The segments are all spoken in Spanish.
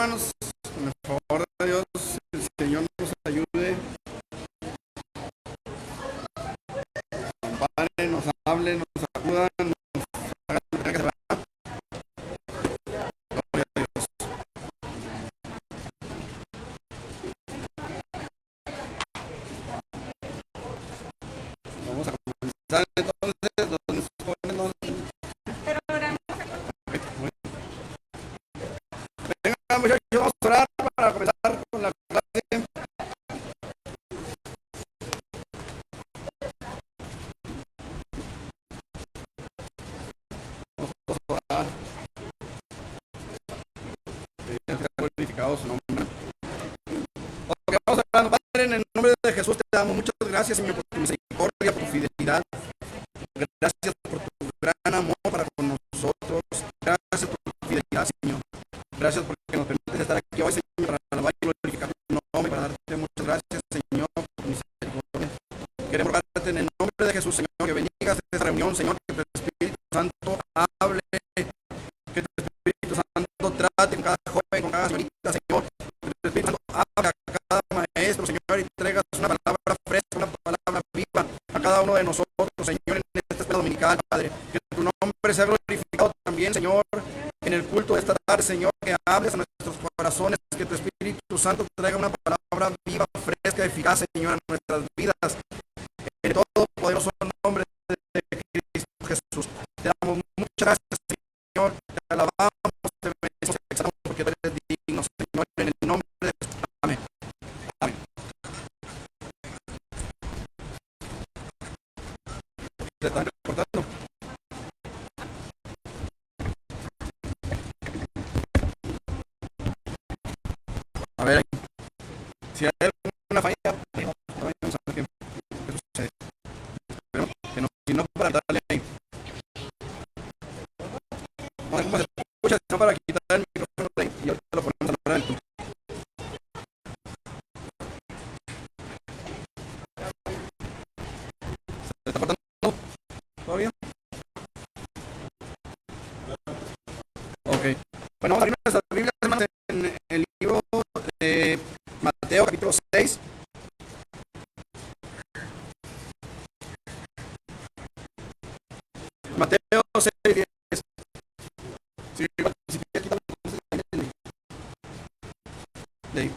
hermanos, con el favor de Dios, el Señor nos ayude, nos ampare, nos hable, nos sacuda, nos haga que se va. Gloria a Dios. Vamos a comenzar entonces, los jóvenes nos... Venga, muchachos, vamos a orar para comenzar con la clase. Vamos a orar, que sea glorificado su nombre. Ok, vamos a orar. Padre, en el nombre de Jesús te damos muchas gracias, Señor, por tu misericordia, por tu fidelidad. Gracias por tu gran amor para con nosotros. Gracias por tu fidelidad, Señor. Gracias porque nos permites estar aquí hoy, Señor, para alabar y glorificar tu nombre, para darte muchas gracias, Señor, por tu misericordia. Queremos rogarte en el nombre de Jesús, Señor, que bendigas esta reunión, Señor, que tu Espíritu Santo hable, que tu Espíritu Santo trate con cada joven, con cada señorita, Señor. Que tu Espíritu Santo hable a cada maestro, Señor, y traigas una palabra fresca, una palabra viva a cada uno de nosotros, Señor, en esta escuela dominical, Padre. Que tu nombre sea glorificado también, Señor, en el culto de esta tarde, Señor, que hables a nuestros corazones, que tu Espíritu Santo traiga una palabra viva, fresca, eficaz, Señor, a nuestras vidas. En todo poderoso nombre de Cristo Jesús. Te damos muchas gracias, Señor. Te alabamos, te bendecimos, te exaltamos porque tú eres digno, Señor, en el nombre de Jesús. Amén. Amén. ¿Se están reportando? A ver, si hay alguna falla, vamos a ver qué sucede. Pero que no, si no, para darle ahí. Vamos a ver cómo se escucha, si no, para quitar el micrófono de ahí y ahorita lo ponemos a la hora del culto. ¿Se está portando todo bien? Ok. Bueno, vamos a abrir nuestras Biblias, hermanos, en el libro de Mateo, capítulo 6. Mateo 6, 10. Sí, si quieres quitarlo, entonces, de ahí.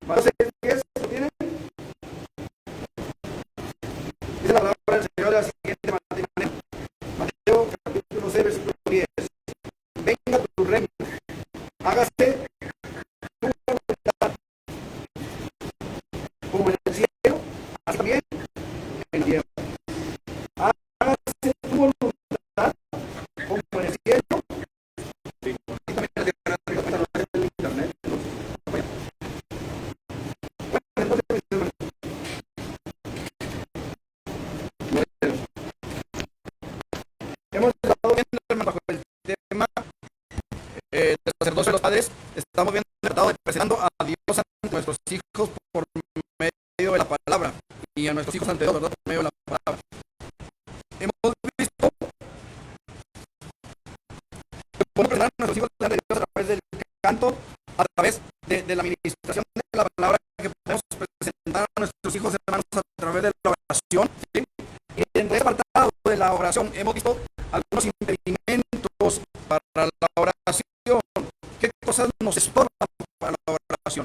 Mateo 6, 10, ¿lo tienen? Dice la palabra del Señor de la siguiente manera. Mateo, capítulo 6, versículo 10. Venga tu reino, hágase tu voluntad, como en el cielo, así también en la tierra. Hágase tu voluntad, como en el cielo, y también en la tierra. A través del internet. Bueno, entonces, hemos estado viendo, hermano, bajo el tema del sacerdocio de los padres. Estamos viendo el tratado de presentando a Dios ante nuestros hijos por medio de la palabra y a nuestros hijos ante Dios, ¿verdad? Por medio de la palabra. Hemos visto que podemos presentar a nuestros hijos ante Dios a través del canto, a través de la administración de la palabra, que podemos presentar a nuestros hijos, hermanos, a través de la oración, ¿sí? Y en este apartado de la oración hemos visto algunos impedimentos para la oración. ¿Qué cosas nos estorban para la oración?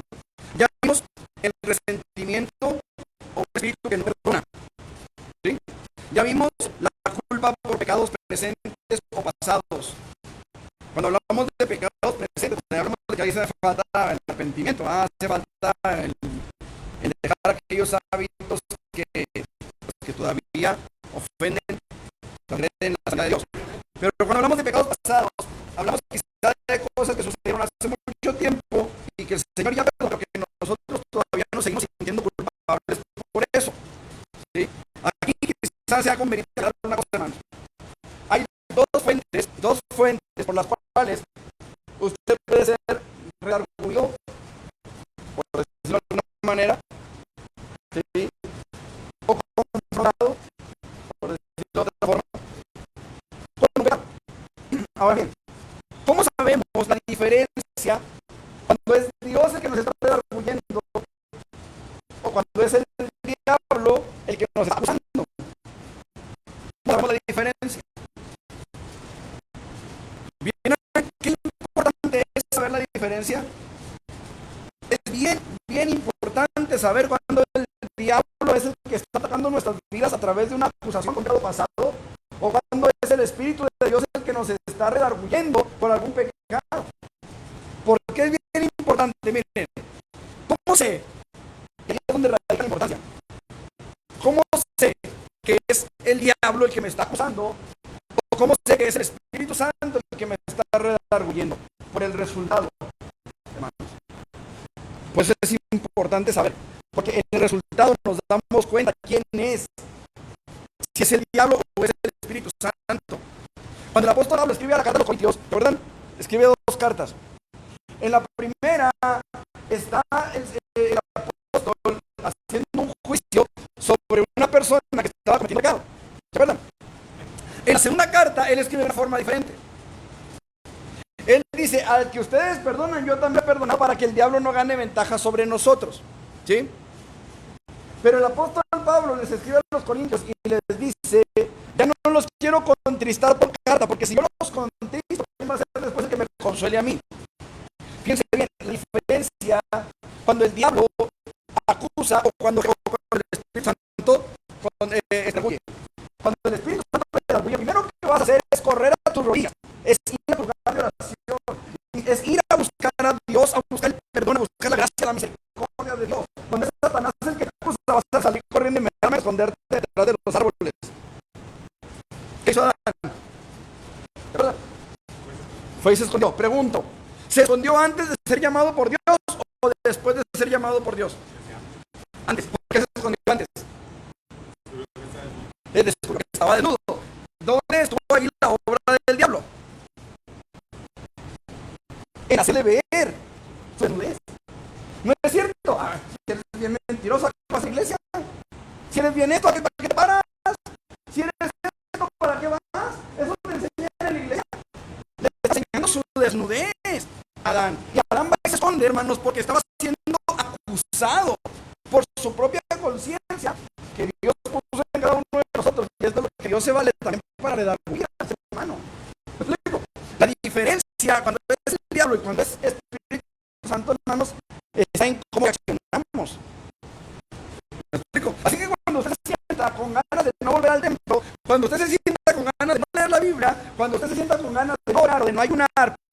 Ya vimos el resentimiento o un espíritu que no perdona, ¿sí? Ya vimos la culpa por pecados presentes o pasados. Cuando hablamos de pecados presentes, hablamos de que ahí hace falta el arrepentimiento, hace falta el dejar aquellos hábitos que todavía ofenden, agreden la santidad de Dios. Pero cuando hablamos de pecados pasados, hablamos quizás de cosas que sucedieron hace mucho tiempo y que el Señor ya perdonó, pero que nosotros todavía nos seguimos sintiendo culpables por eso, ¿sí? Aquí quizás sea conveniente aclarar una cosa, hermano. Hay dos fuentes por las cuales usted puede ser redarguido, por decirlo de alguna manera, ¿sí? O confrontado, por decirlo de otra forma, por un pecado. Ahora bien, ¿cómo sabemos la diferencia cuando es Dios el que nos está redarguyendo o cuando es el diablo el que nos está acusando? ¿Cómo sabemos la diferencia? Bien, qué importante es saber la diferencia. Es bien importante saber cuando el diablo es el que está atacando nuestras vidas a través de una acusación contra el pasado, o cuando es el Espíritu de Dios el que nos está redarguyendo por algún pecado. Porque es bien importante, miren, ¿cómo sé? Ahí es donde radica la importancia. ¿Cómo sé que es el diablo el que me está acusando? ¿O cómo sé que es el Espíritu Santo el que me está redarguyendo? Por el resultado, hermanos. Pues es importante saber, porque en el resultado nos damos cuenta quién es, si es el diablo o es el Espíritu Santo. Cuando el apóstol Pablo escribe a la carta a los Corintios, ¿recuerdan? Escribe 2 cartas. En la primera está el apóstol haciendo un juicio sobre una persona que estaba cometiendo pecado. ¿Recuerdan? En la segunda carta él escribe de una forma diferente. Él dice, al que ustedes perdonan, yo también he perdonado para que el diablo no gane ventaja sobre nosotros. ¿Sí? Pero el apóstol Pablo les escribe a los Corintios y les dice, ya no los quiero contristar por carta, porque si yo los contristo, ¿quién va a ser después el que me consuele a mí? Fíjense bien, la diferencia cuando el diablo acusa o cuando el Espíritu Santo redarguye. Cuando el Espíritu Santo redarguye, lo primero que vas a hacer es correr a tus rodillas, es ir a tu lugar de oración, es ir a buscar a Dios, a buscar el perdón, a buscar la gracia, la misericordia de Dios. Cuando es Satanás el que acusa, vas a salir corriendo y a esconderte detrás de los árboles. ¿Qué hizo Adán? ¿Verdad? Fue y se escondió. Pregunto, ¿se escondió antes de ser llamado por Dios o después de ser llamado por Dios? Antes. ¿Por qué se escondió antes? Descubrió que estaba desnudo. ¿Dónde estuvo ahí la obra del diablo? En hacerle ver su desnudez. ¿No es cierto? Si eres bien mentiroso, ¿a qué vas a la iglesia? Si eres bien esto, ¿para qué te paras? Si eres esto, ¿para qué vas? Eso te enseña en la iglesia. Le está enseñando su desnudez a Adán. Y Adán va a esconder, hermanos, porque estaba siendo acusado por su propia conciencia que Dios puso en cada uno de nosotros. Y es de lo que Dios se vale también para redarguir al ser humano. ¿Me explico? La diferencia cuando es el diablo y cuando es Espíritu Santo, hermanos, está en cómo reaccionamos. ¿Me explico? Así que cuando usted se sienta con ganas de no volver al templo, cuando usted se sienta con ganas de no leer la Biblia, cuando usted se sienta con ganas de no orar o de no ayunar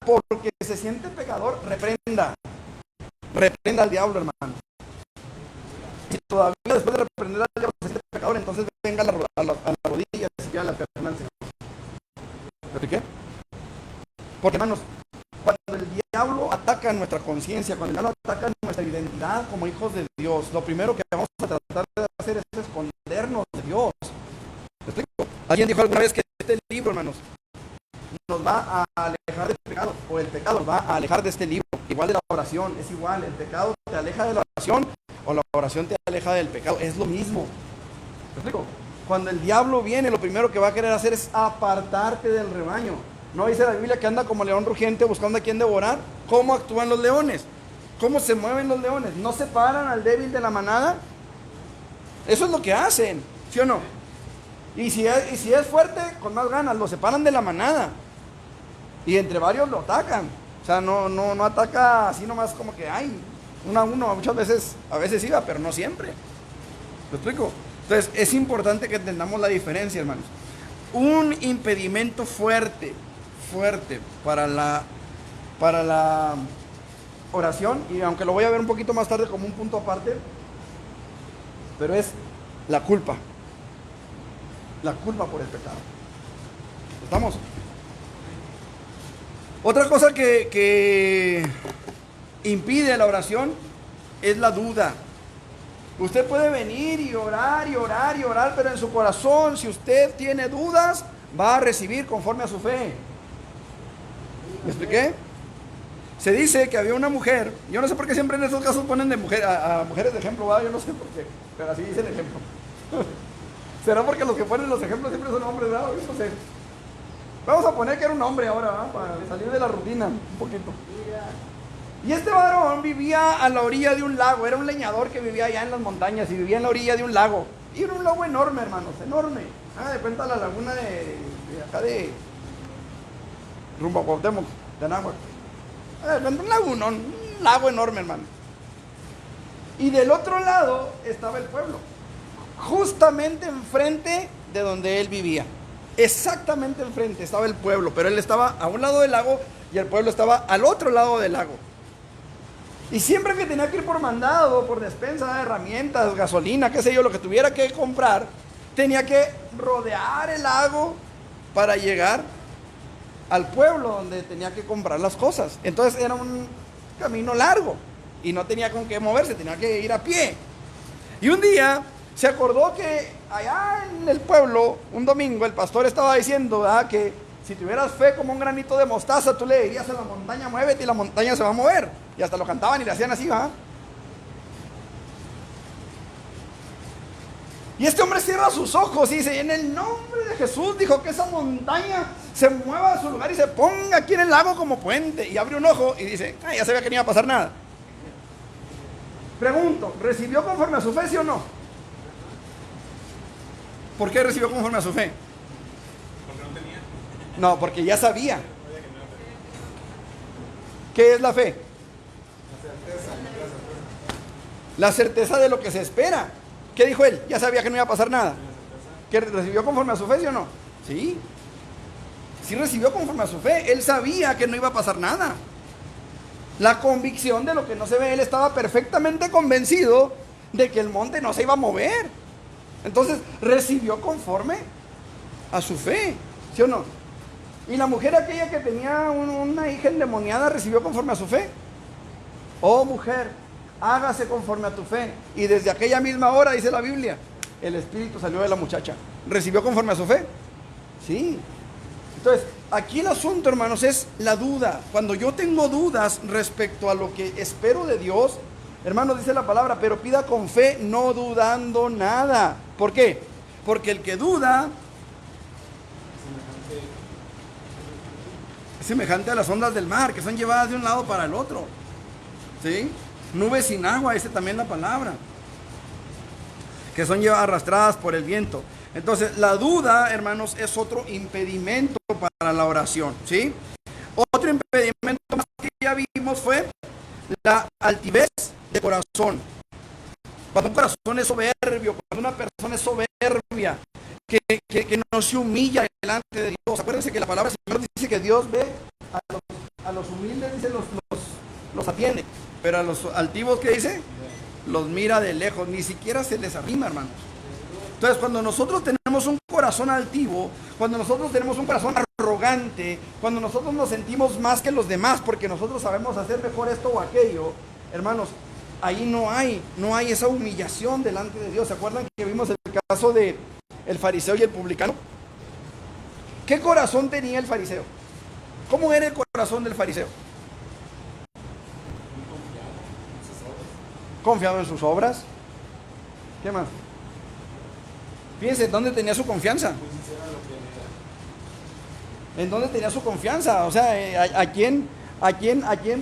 porque se siente pecador, reprenda al diablo, hermano. Si todavía después de reprender al diablo se siente pecador, entonces venga a la rodilla y ya la perdonan al Señor. ¿Por qué? Porque, hermanos, cuando el diablo ataca nuestra conciencia, cuando el diablo ataca nuestra identidad como hijos de Dios, lo primero que vamos a tratar de hacer es escondernos de Dios. ¿Me explico? Alguien dijo alguna vez que este libro, hermanos, nos va a alejar del pecado, o el pecado nos va a alejar de este libro. Igual de la oración, es igual, el pecado te aleja de la oración, o la oración te aleja del pecado, es lo mismo. ¿Me explico? Cuando el diablo viene, lo primero que va a querer hacer es apartarte del rebaño. ¿No dice la Biblia que anda como león rugiente buscando a quien devorar? ¿Cómo actúan los leones? ¿Cómo se mueven los leones? ¿No separan al débil de la manada? Eso es lo que hacen, ¿sí o no? Y si es fuerte, con más ganas, lo separan de la manada. Y entre varios lo atacan. O sea, no ataca así nomás como que, ay, uno a uno. Muchas veces, a veces iba, pero no siempre. ¿Lo explico? Entonces, es importante que entendamos la diferencia, hermanos. Un impedimento fuerte para la oración, y aunque lo voy a ver un poquito más tarde como un punto aparte, pero es la culpa por el pecado. ¿Estamos? Otra cosa que impide la oración es la duda. Usted puede venir y orar, pero en su corazón, si usted tiene dudas, va a recibir conforme a su fe. ¿Me expliqué? Se dice que había una mujer, yo no sé por qué siempre en esos casos ponen de mujer, a mujeres de ejemplo, ¿verdad? Yo no sé por qué, pero así dice el ejemplo. ¿Será porque los que ponen los ejemplos siempre son hombres, ¿verdad? Yo no sé. Vamos a poner que era un hombre ahora, ¿verdad? Para salir de la rutina un poquito. Y este varón vivía a la orilla de un lago, era un leñador que vivía allá en las montañas y vivía en la orilla de un lago. Y era un lago enorme, hermanos, enorme. Haga de cuenta la laguna de acá de rumbo a Cuauhtémoc, de Anáhuac. Un lago enorme, hermano. Y del otro lado estaba el pueblo, justamente enfrente de donde él vivía. Exactamente enfrente estaba el pueblo, pero él estaba a un lado del lago y el pueblo estaba al otro lado del lago. Y siempre que tenía que ir por mandado, por despensa de herramientas, gasolina, qué sé yo, lo que tuviera que comprar, tenía que rodear el lago para llegar al pueblo donde tenía que comprar las cosas. Entonces era un camino largo y no tenía con qué moverse, tenía que ir a pie. Y un día se acordó que allá en el pueblo, un domingo, el pastor estaba diciendo, ¿verdad?, que si tuvieras fe como un granito de mostaza, tú le dirías a la montaña, muévete, y la montaña se va a mover. Y hasta lo cantaban y le hacían así, ¿verdad? Y este hombre cierra sus ojos y dice, en el nombre de Jesús, dijo que esa montaña se mueva a su lugar y se ponga aquí en el lago como puente. Y abre un ojo y dice, ya sabía que no iba a pasar nada. Pregunto, ¿recibió conforme a su fe, sí o no? ¿Por qué recibió conforme a su fe? Porque no tenía. No, porque ya sabía. ¿Qué es la fe? La certeza de lo que se espera. ¿Qué dijo él? Ya sabía que no iba a pasar nada. ¿Que recibió conforme a su fe, sí o no? Sí. Sí recibió conforme a su fe. Él sabía que no iba a pasar nada. La convicción de lo que no se ve, él estaba perfectamente convencido de que el monte no se iba a mover. Entonces recibió conforme a su fe, ¿sí o no? Y la mujer aquella que tenía una hija endemoniada recibió conforme a su fe. Oh mujer, hágase conforme a tu fe. Y desde aquella misma hora, dice la Biblia, el espíritu salió de la muchacha. ¿Recibió conforme a su fe? Sí. Entonces, aquí el asunto, hermanos, es la duda. Cuando yo tengo dudas respecto a lo que espero de Dios, hermanos, dice la palabra, pero pida con fe, no dudando nada. ¿Por qué? Porque el que duda es semejante a las ondas del mar, que son llevadas de un lado para el otro. ¿Sí? Nubes sin agua, dice también la palabra, que son llevadas arrastradas por el viento. Entonces, la duda, hermanos, es otro impedimento para la oración, ¿sí? Otro impedimento más que ya vimos fue la altivez de corazón. Cuando un corazón es soberbio, cuando una persona es soberbia, que no se humilla delante de Dios. Acuérdense que la palabra del Señor dice que Dios ve a los humildes, dice, los atiende, pero a los altivos, ¿qué dice? Los mira de lejos, ni siquiera se les arrima, hermanos. Entonces, cuando nosotros tenemos un corazón altivo, cuando nosotros tenemos un corazón arrogante, cuando nosotros nos sentimos más que los demás porque nosotros sabemos hacer mejor esto o aquello, hermanos, ahí no hay esa humillación delante de Dios. ¿Se acuerdan que vimos el caso de el fariseo y el publicano? ¿Qué corazón tenía el fariseo? ¿Cómo era el corazón del fariseo? Confiado en sus obras. ¿Qué más? Fíjense, ¿dónde tenía su confianza? ¿En dónde tenía su confianza? O sea, ¿a quién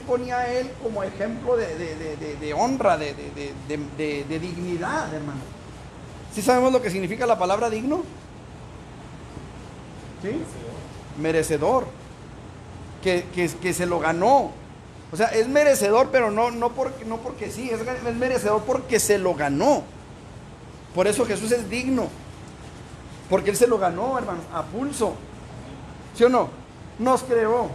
ponía él como ejemplo de honra, de dignidad, hermano? ¿Sí sabemos lo que significa la palabra digno? ¿Sí? Merecedor. Que se lo ganó. O sea, es merecedor, pero no porque sí, es merecedor porque se lo ganó. Por eso Jesús es digno. Porque Él se lo ganó, hermanos, a pulso. ¿Sí o no? Nos creó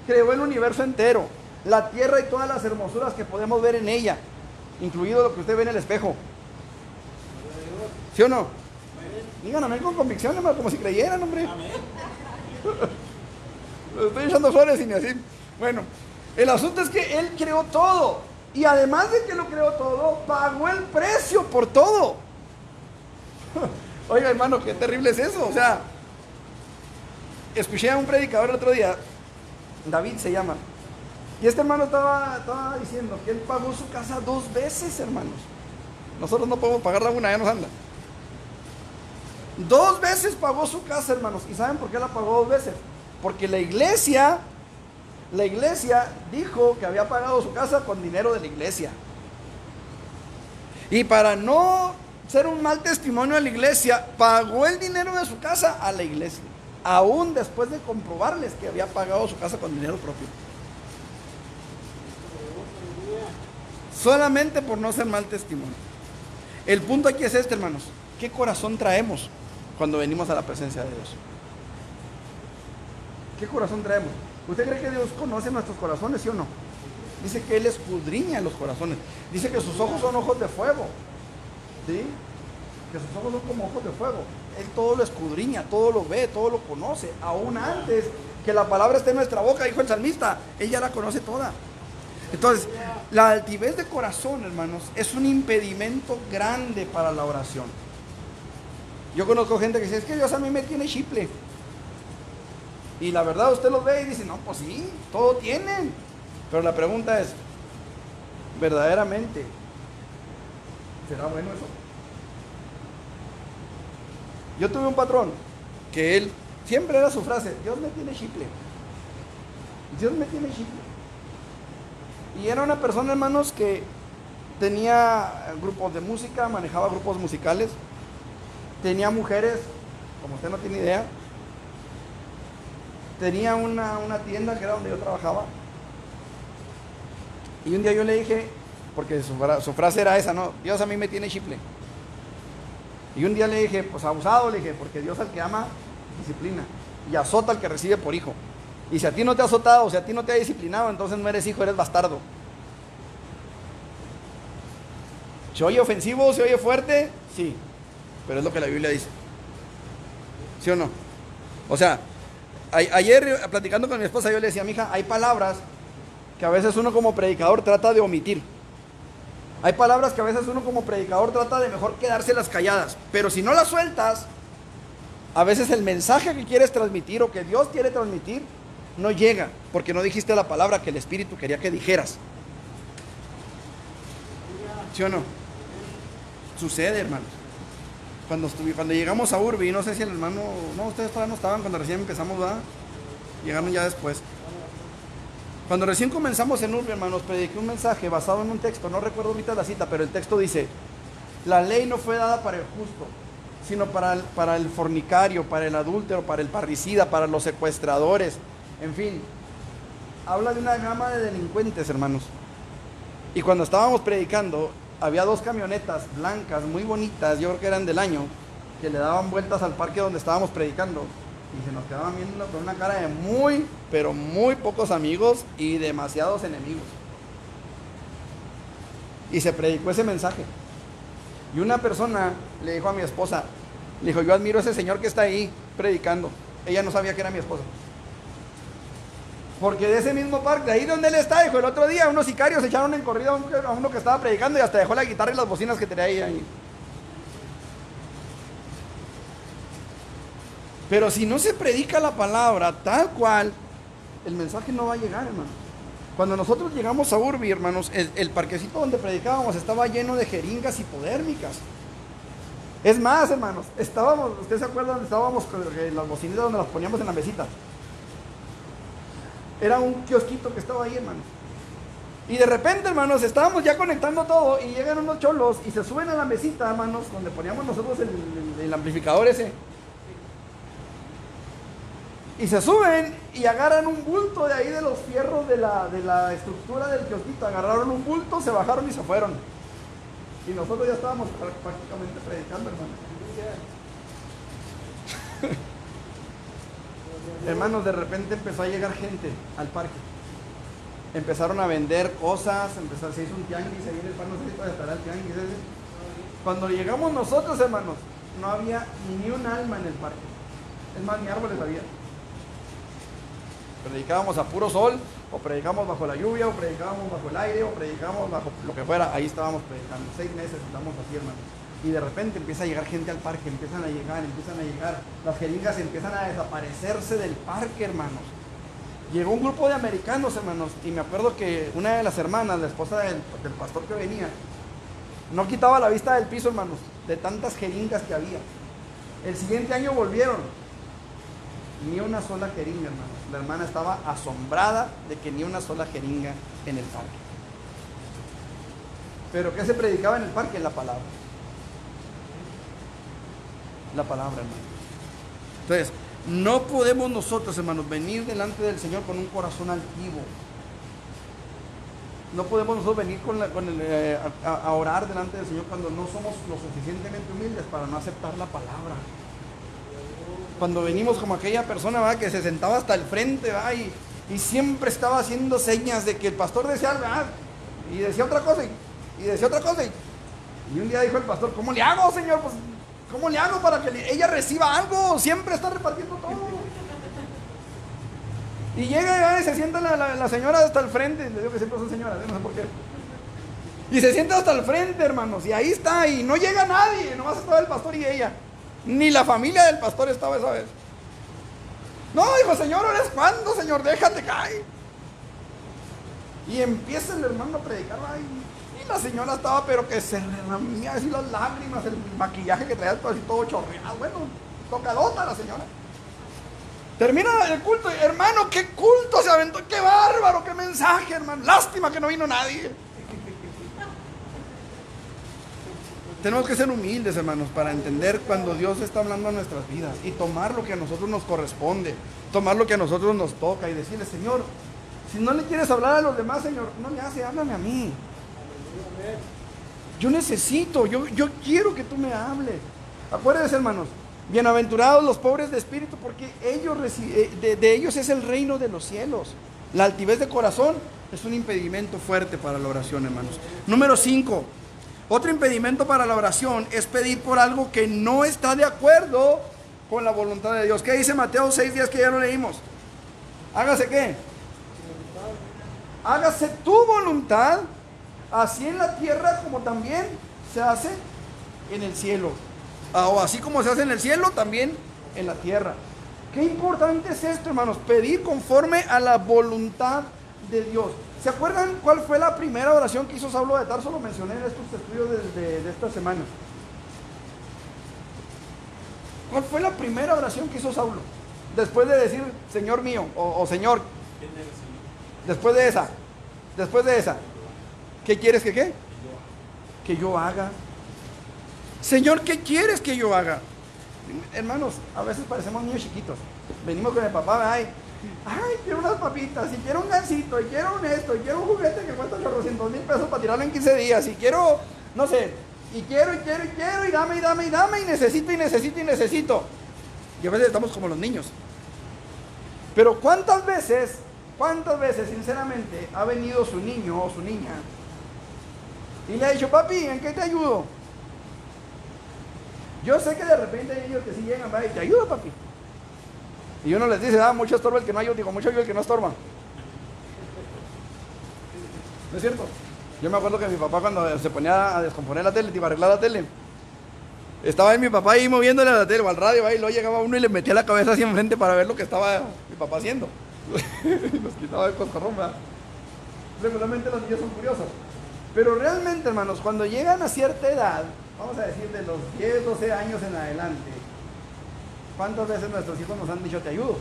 el universo entero, la tierra y todas las hermosuras que podemos ver en ella, incluido lo que usted ve en el espejo. ¿Sí o no? Digan amén con convicción, hermano, como si creyeran, hombre. Le estoy echando flores y ni así. Bueno, el asunto es que Él creó todo. Y además de que lo creó todo, pagó el precio por todo. Oiga, hermano, qué terrible es eso. O sea, escuché a un predicador el otro día, David se llama, y este hermano estaba diciendo que él pagó su casa 2 veces, hermanos. Nosotros no podemos pagarla una, ya nos anda. 2 veces pagó su casa, hermanos. ¿Y saben por qué la pagó 2 veces? Porque la iglesia dijo que había pagado su casa con dinero de la iglesia. Y para no ser un mal testimonio a la iglesia, pagó el dinero de su casa a la iglesia, aún después de comprobarles que había pagado su casa con dinero propio. Solamente por no ser mal testimonio. El punto aquí es este, hermanos: ¿qué corazón traemos cuando venimos a la presencia de Dios? ¿Qué corazón traemos? ¿Usted cree que Dios conoce nuestros corazones, sí o no? Dice que Él escudriña los corazones. Dice que sus ojos son ojos de fuego. ¿Sí? Que sus ojos son como ojos de fuego. Él todo lo escudriña, todo lo ve, todo lo conoce. Aún antes que la palabra esté en nuestra boca, dijo el salmista, Él ya la conoce toda. Entonces, la altivez de corazón, hermanos, es un impedimento grande para la oración. Yo conozco gente que dice, es que Dios a mí me tiene chiple. Y la verdad usted los ve y dice, no, pues sí, todo tienen. Pero la pregunta es, ¿verdaderamente será bueno eso? Yo tuve un patrón que él siempre era su frase, Dios me tiene chiple. Dios me tiene chiple. Y era una persona, hermanos, que tenía grupos de música, manejaba grupos musicales, tenía mujeres, como usted no tiene idea, tenía una tienda que era donde yo trabajaba. Y un día yo le dije, porque su frase era esa, no, Dios a mí me tiene chiple. Y un día le dije, pues abusado, le dije, porque Dios al que ama, disciplina. Y azota al que recibe por hijo. Y si a ti no te ha azotado, si a ti no te ha disciplinado, entonces no eres hijo, eres bastardo. ¿Se oye ofensivo? ¿Se oye fuerte? Sí, pero es lo que la Biblia dice. ¿Sí o no? O sea, ayer platicando con mi esposa, yo le decía, mija, hay palabras que a veces uno como predicador trata de omitir. Hay palabras que a veces uno como predicador trata de mejor quedárselas calladas. Pero si no las sueltas, a veces el mensaje que quieres transmitir o que Dios quiere transmitir no llega, porque no dijiste la palabra que el Espíritu quería que dijeras. ¿Sí o no? Sucede, hermanos. Cuando llegamos a Urbi, no sé si el hermano, no, ustedes todavía no estaban cuando recién empezamos, ¿verdad? Llegaron ya después. Cuando recién comenzamos en Urbi, hermanos, prediqué un mensaje basado en un texto, no recuerdo ahorita la cita, pero el texto dice, la ley no fue dada para el justo, sino para el fornicario, para el adúltero, para el parricida, para los secuestradores, en fin. Habla de una gama de delincuentes, hermanos. Y cuando estábamos predicando, había dos camionetas blancas, muy bonitas, yo creo que eran del año, que le daban vueltas al parque donde estábamos predicando. Y se nos quedaban viendo con una cara de muy, pero muy pocos amigos y demasiados enemigos. Y se predicó ese mensaje. Y una persona le dijo a mi esposa, le dijo, yo admiro a ese señor que está ahí predicando. Ella no sabía que era mi esposa. Porque de ese mismo parque, de ahí donde él está, dijo, el otro día unos sicarios echaron en corrida a uno que estaba predicando y hasta dejó la guitarra y las bocinas que tenía ahí. Pero si no se predica la palabra tal cual, el mensaje no va a llegar, hermano. Cuando nosotros llegamos a Urbi, hermanos, el parquecito donde predicábamos estaba lleno de jeringas hipodérmicas. Es más, hermanos, ¿usted se acuerda donde estábamos con las bocinitas donde las poníamos en la mesita? Era un kiosquito que estaba ahí, hermanos. Y de repente, hermanos, estábamos ya conectando todo y llegan unos cholos y se suben a la mesita, hermanos, donde poníamos nosotros el amplificador ese. Y se suben y agarran un bulto de ahí de los fierros de la estructura del kiosquito. Agarraron un bulto, se bajaron y se fueron. Y nosotros ya estábamos prácticamente predicando, hermano. Hermanos, de repente empezó a llegar gente al parque. Empezaron a vender cosas, se hizo un tianguis, ahí en el pan, no sé si puede estar el tianguis ese. Cuando llegamos nosotros, hermanos, no había ni un alma en el parque. Es más, ni árboles había. Predicábamos a puro sol, o predicábamos bajo la lluvia, o predicábamos bajo el aire, o predicábamos bajo lo que fuera. Ahí estábamos predicando. 6 meses estamos así, hermanos. Y de repente empieza a llegar gente al parque, empiezan a llegar. Las jeringas empiezan a desaparecerse del parque, hermanos. Llegó un grupo de americanos, hermanos, y me acuerdo que una de las hermanas, la esposa del pastor que venía, no quitaba la vista del piso, hermanos, de tantas jeringas que había. El siguiente año volvieron. Ni una sola jeringa, hermanos. La hermana estaba asombrada de que ni una sola jeringa en el parque. ¿Pero qué se predicaba en el parque? La palabra. La palabra, hermano. Entonces, no podemos nosotros, hermanos, venir delante del Señor con un corazón altivo. No podemos nosotros venir a orar delante del Señor cuando no somos lo suficientemente humildes para no aceptar la palabra. Cuando venimos como aquella persona, ¿verdad?, que se sentaba hasta el frente, ¿verdad?, y siempre estaba haciendo señas de que el pastor decía algo, ¿verdad?, y decía otra cosa, y decía otra cosa. Y un día dijo el pastor: ¿cómo le hago, Señor? Pues, ¿cómo le hago para que ella reciba algo? Siempre está repartiendo todo. Y llega y se sienta la señora hasta el frente. Le digo que siempre son señoras, no sé por qué. Y se sienta hasta el frente, hermanos. Y ahí está, y no llega nadie. Nomás estaba el pastor y ella. Ni la familia del pastor estaba esa vez. No, dijo: Señor, ¿ahora es cuándo, Señor? Déjate caer. Y empieza el hermano a predicar. Y la señora estaba, pero que se le ramía así las lágrimas, el maquillaje que traía todo chorreado. Bueno, tocadota la señora. Termina el culto, hermano, qué culto se aventó, qué bárbaro, qué mensaje, hermano. Lástima que no vino nadie. Tenemos que ser humildes, hermanos, para entender cuando Dios está hablando a nuestras vidas y tomar lo que a nosotros nos corresponde, tomar lo que a nosotros nos toca y decirle: Señor, si no le quieres hablar a los demás, Señor, no le hace, háblame a mí. Yo necesito, yo quiero que tú me hables. Acuérdense, hermanos, bienaventurados los pobres de espíritu, porque ellos de ellos es el reino de los cielos. La altivez de corazón es un impedimento fuerte para la oración, hermanos. Número 5. Otro impedimento para la oración es pedir por algo que no está de acuerdo con la voluntad de Dios. ¿Qué dice Mateo 6:10, que ya lo leímos? Hágase ¿qué? Hágase tu voluntad, así en la tierra como también se hace en el cielo. O así como se hace en el cielo, también en la tierra. Qué importante es esto, hermanos, pedir conforme a la voluntad de Dios. ¿Se acuerdan cuál fue la primera oración que hizo Saulo de Tarso? Lo mencioné en estos estudios de esta semana. ¿Cuál fue la primera oración que hizo Saulo? Después de decir: Señor mío, o Señor. Después de esa, ¿qué quieres que qué? Que yo haga. Señor, ¿qué quieres que yo haga? Hermanos, a veces parecemos niños chiquitos. Venimos con el papá, ay, quiero unas papitas, y quiero un gansito, y quiero esto, y quiero un juguete que cuesta 800,000 pesos para tirarlo en 15 días, y quiero, no sé, y quiero, y dame, y necesito. Y a veces estamos como los niños. Pero ¿cuántas veces, sinceramente, ha venido su niño o su niña y le ha dicho: papi, ¿en qué te ayudo? Yo sé que de repente hay ellos que sí llegan, y te ayudo, papi. Y uno les dice: mucho estorba el que no ayuda, digo, mucho ayuda el que no estorba. ¿No es cierto? Yo me acuerdo que mi papá, cuando se ponía a descomponer la tele, iba a arreglar la tele, estaba ahí mi papá ahí moviéndole a la tele o al radio, y luego llegaba uno y le metía la cabeza así enfrente para ver lo que estaba mi papá haciendo. Nos quitaba el coscorrón, ¿verdad? Regularmente los niños son curiosos. Pero realmente, hermanos, cuando llegan a cierta edad, vamos a decir de los 10, 12 años en adelante, ¿cuántas veces nuestros hijos nos han dicho: te ayudo?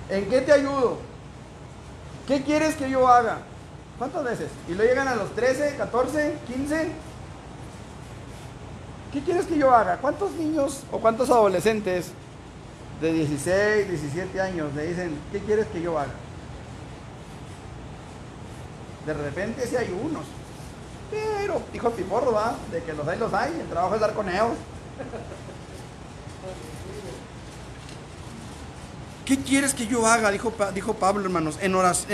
¿En qué te ayudo? ¿Qué quieres que yo haga? ¿Cuántas veces? Y luego llegan a los 13, 14, 15. ¿Qué quieres que yo haga? ¿Cuántos niños o cuántos adolescentes de 16, 17 años le dicen: ¿qué quieres que yo haga? De repente sí hay unos. Pero, hijo piporro, ¿va? De que los hay, el trabajo es dar con ellos. ¿Qué quieres que yo haga? Dijo Pablo, hermanos. En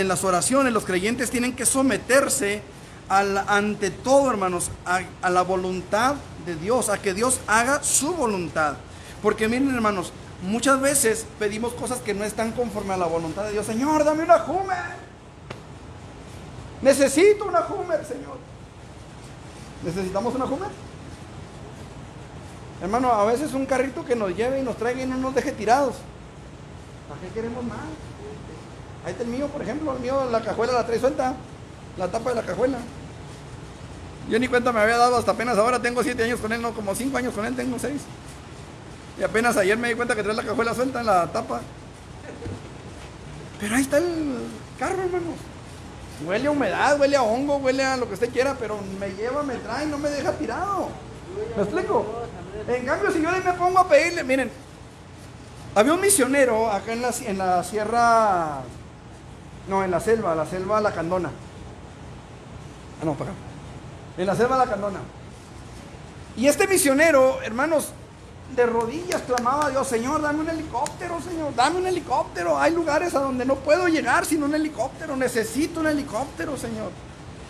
las oraciones los creyentes tienen que someterse ante todo, hermanos, a la voluntad de Dios, a que Dios haga su voluntad. Porque miren, hermanos, muchas veces pedimos cosas que no están conforme a la voluntad de Dios. Señor, dame una Hummer. Necesito una Hummer, Señor. ¿Necesitamos una Hummer? Hermano, a veces un carrito que nos lleve y nos traiga y no nos deje tirados. ¿Para qué queremos más? Ahí está el mío, por ejemplo. El mío, la cajuela la trae suelta. La tapa de la cajuela. Yo ni cuenta me había dado hasta apenas ahora. Tengo 7 años con él, no, como 5 años con él, tengo 6. Y apenas ayer me di cuenta que trae la cajuela suelta en la tapa. Pero ahí está el carro, hermanos. Huele a humedad, huele a hongo, huele a lo que usted quiera, pero me lleva, me trae, no me deja tirado. ¿Me explico? En cambio, si yo me pongo a pedirle, miren, había un misionero acá en la sierra, no, en la selva Lacandona. Ah, no, para acá. En la selva Lacandona. Y este misionero, hermanos, de rodillas clamaba a Dios: Señor, dame un helicóptero, Señor, dame un helicóptero. Hay lugares a donde no puedo llegar sin un helicóptero, necesito un helicóptero, Señor.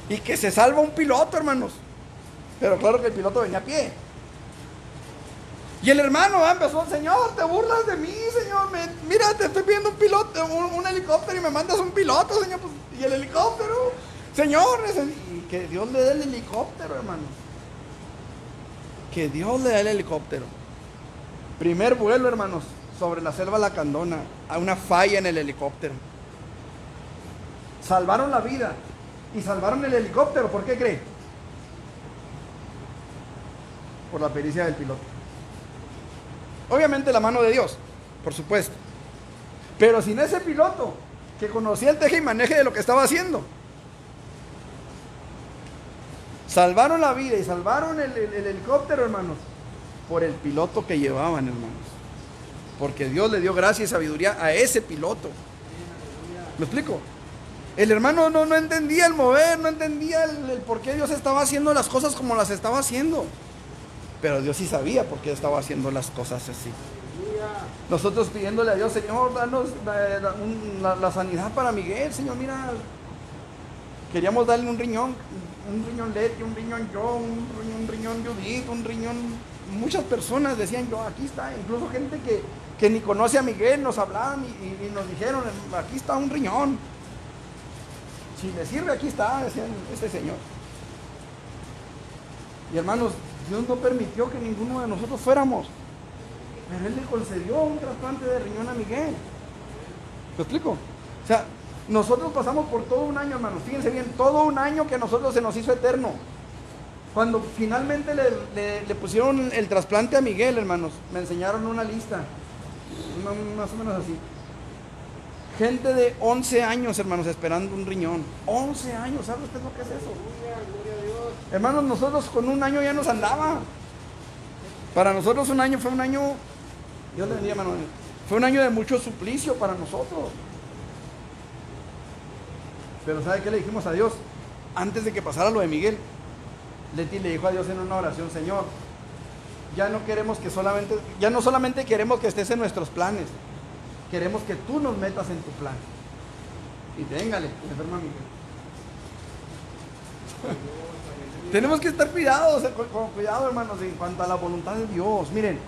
Y que se salva un piloto, hermanos. Pero claro que el piloto venía a pie. Y el hermano empezó: Señor, te burlas de mí, Señor, mira, te estoy pidiendo un piloto, un helicóptero y me mandas un piloto, Señor, pues, y el helicóptero, Señor, y que Dios le dé el helicóptero, hermano. Que Dios le dé el helicóptero. Primer vuelo, hermanos, sobre la selva Lacandona, a una falla en el helicóptero. Salvaron la vida y salvaron el helicóptero. ¿Por qué cree? Por la pericia del piloto. Obviamente la mano de Dios, por supuesto. Pero sin ese piloto que conocía el teje y maneje de lo que estaba haciendo, salvaron la vida y salvaron el helicóptero, hermanos, por el piloto que llevaban, hermanos. Porque Dios le dio gracia y sabiduría a ese piloto. ¿Me explico? El hermano no entendía el mover, no entendía el por qué Dios estaba haciendo las cosas como las estaba haciendo. Pero Dios sí sabía por qué estaba haciendo las cosas así. Nosotros pidiéndole a Dios: Señor, danos la sanidad para Miguel, Señor, mira. Queríamos darle un riñón Leti, un riñón yo, un riñón Judith, un riñón. Muchas personas decían: yo, aquí está. Incluso gente que ni conoce a Miguel nos hablaban y nos dijeron: aquí está un riñón. Si le sirve, aquí está, decían este señor. Y hermanos, Dios no permitió que ninguno de nosotros fuéramos. Pero Él le concedió un trasplante de riñón a Miguel. ¿Te explico? O sea, nosotros pasamos por todo un año, hermanos. Fíjense bien, todo un año que a nosotros se nos hizo eterno. Cuando finalmente le pusieron el trasplante a Miguel, hermanos, me enseñaron una lista. Más o menos así. Gente de 11 años, hermanos, esperando un riñón. 11 años, ¿sabe usted lo que es eso? Hermanos, nosotros con un año ya nos andaba. Para nosotros un año fue un año, Dios le bendiga, hermano, fue un año de mucho suplicio para nosotros. Pero ¿sabe qué le dijimos a Dios? Antes de que pasara lo de Miguel, Leti le dijo a Dios en una oración: Señor, ya no queremos que solamente, ya no solamente queremos que estés en nuestros planes, queremos que tú nos metas en tu plan. Y téngale, enferma Miguel. Tenemos que estar cuidados, con cuidado, hermanos, en cuanto a la voluntad de Dios. Miren,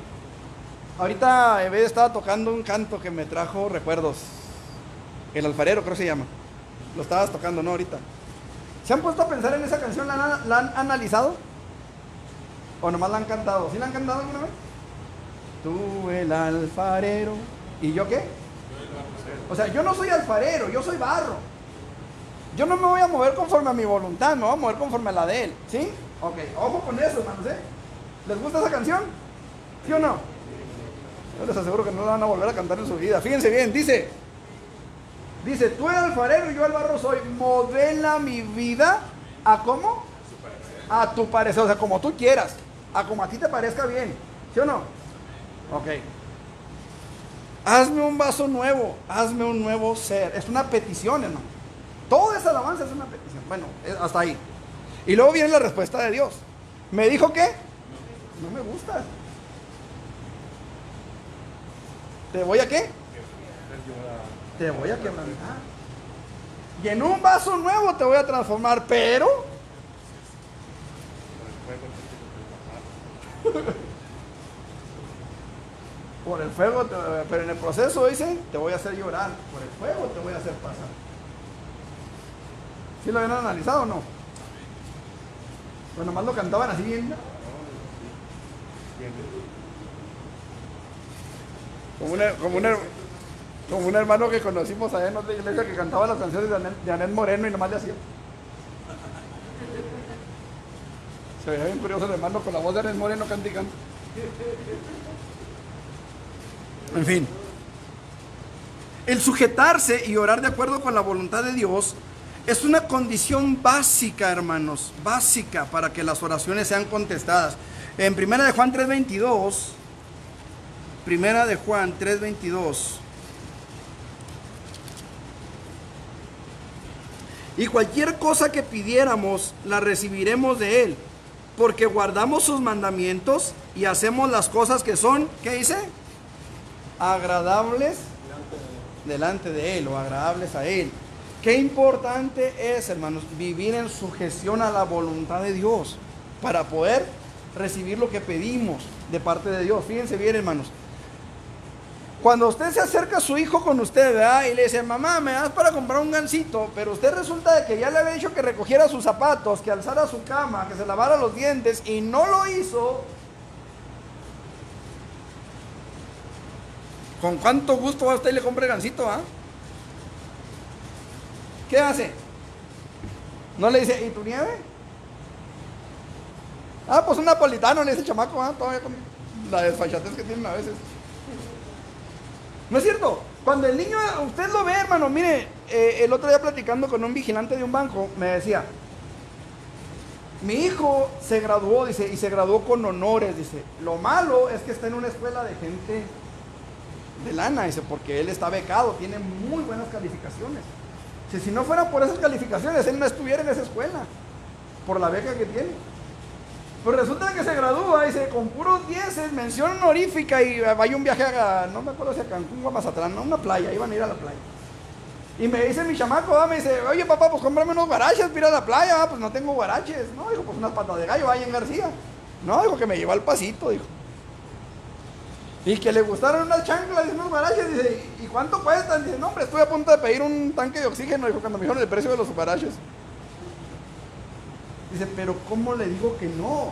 ahorita Eve estaba tocando un canto que me trajo recuerdos. El alfarero, creo que se llama. Lo estabas tocando, ¿no? Ahorita. ¿Se han puesto a pensar en esa canción? ¿La han analizado? ¿O nomás la han cantado? ¿Sí la han cantado alguna vez? Tú el alfarero. ¿Y yo qué? O sea, yo no soy alfarero, yo soy barro. Yo no me voy a mover conforme a mi voluntad, me voy a mover conforme a la de Él. ¿Sí? Ok, ojo con eso, hermanos, ¿eh? ¿Les gusta esa canción? ¿Sí o no? Yo les aseguro que no la van a volver a cantar en su vida. Fíjense bien, dice, tú eres alfarero y yo el barro soy. Modela mi vida a ¿cómo? A tu parecer, o sea, como tú quieras, a como a ti te parezca bien. ¿Sí o no? Ok. Hazme un vaso nuevo, hazme un nuevo ser. Es una petición, hermano. Toda esa alabanza es una petición. Bueno, hasta ahí. Y luego viene la respuesta de Dios. ¿Me dijo qué? No me gusta. ¿Te voy a qué? Te voy a quebrantar. Y en un vaso nuevo te voy a transformar, pero por el fuego, pero en el proceso dice, te voy a hacer llorar. Por el fuego te voy a hacer pasar. ¿Sí lo habían analizado o no? Pues nomás lo cantaban así bien. Como un hermano que conocimos allá en otra iglesia que cantaba las canciones de Anel Moreno y nomás le hacía. Se veía bien curioso el hermano con la voz de Anel Moreno canta y canta. En fin. El sujetarse y orar de acuerdo con la voluntad de Dios es una condición básica, hermanos, básica para que las oraciones sean contestadas. En 1 de Juan 3:22, 1 de Juan 3:22, y cualquier cosa que pidiéramos la recibiremos de Él, porque guardamos sus mandamientos y hacemos las cosas que son, ¿qué dice? Agradables delante de Él o agradables a Él. Qué importante es, hermanos, vivir en sujeción a la voluntad de Dios para poder recibir lo que pedimos de parte de Dios. Fíjense bien, hermanos. Cuando usted se acerca a su hijo con usted, ¿verdad? Y le dice, mamá, me das para comprar un gansito, pero usted resulta de que ya le había dicho que recogiera sus zapatos, que alzara su cama, que se lavara los dientes y no lo hizo. ¿Con cuánto gusto va usted y le compra el gansito, ah? ¿Qué hace? ¿No le dice, ¿y tu nieve? Ah, pues un napolitano, le dice el chamaco, ¿ah? Todavía con la desfachatez que tienen a veces. ¿No es cierto? Cuando el niño, usted lo ve, hermano, mire, el otro día platicando con un vigilante de un banco, me decía, mi hijo se graduó, dice, y se graduó con honores, dice, lo malo es que está en una escuela de gente de lana, dice, porque él está becado, tiene muy buenas calificaciones. Dice, si no fuera por esas calificaciones, él no estuviera en esa escuela, por la beca que tiene. Pues resulta que se gradúa, dice, con puros 10, mención honorífica, y vaya un viaje a, no me acuerdo si a Cancún o a Mazatlán, a una playa, iban a ir a la playa. Y me dice mi chamaco, me dice, oye papá, pues cómprame unos guaraches para ir a la playa. Pues no tengo guaraches. No, dijo, pues unas patas de gallo, vaya en García. No, dijo que me lleva al Pasito, dijo. Y que le gustaron unas chanclas y unos guaraches, dice, ¿y cuánto cuestan? Dice, no hombre, estuve a punto de pedir un tanque de oxígeno, dijo, cuando me dijeron el precio de los guaraches. Dice, pero ¿cómo le digo que no?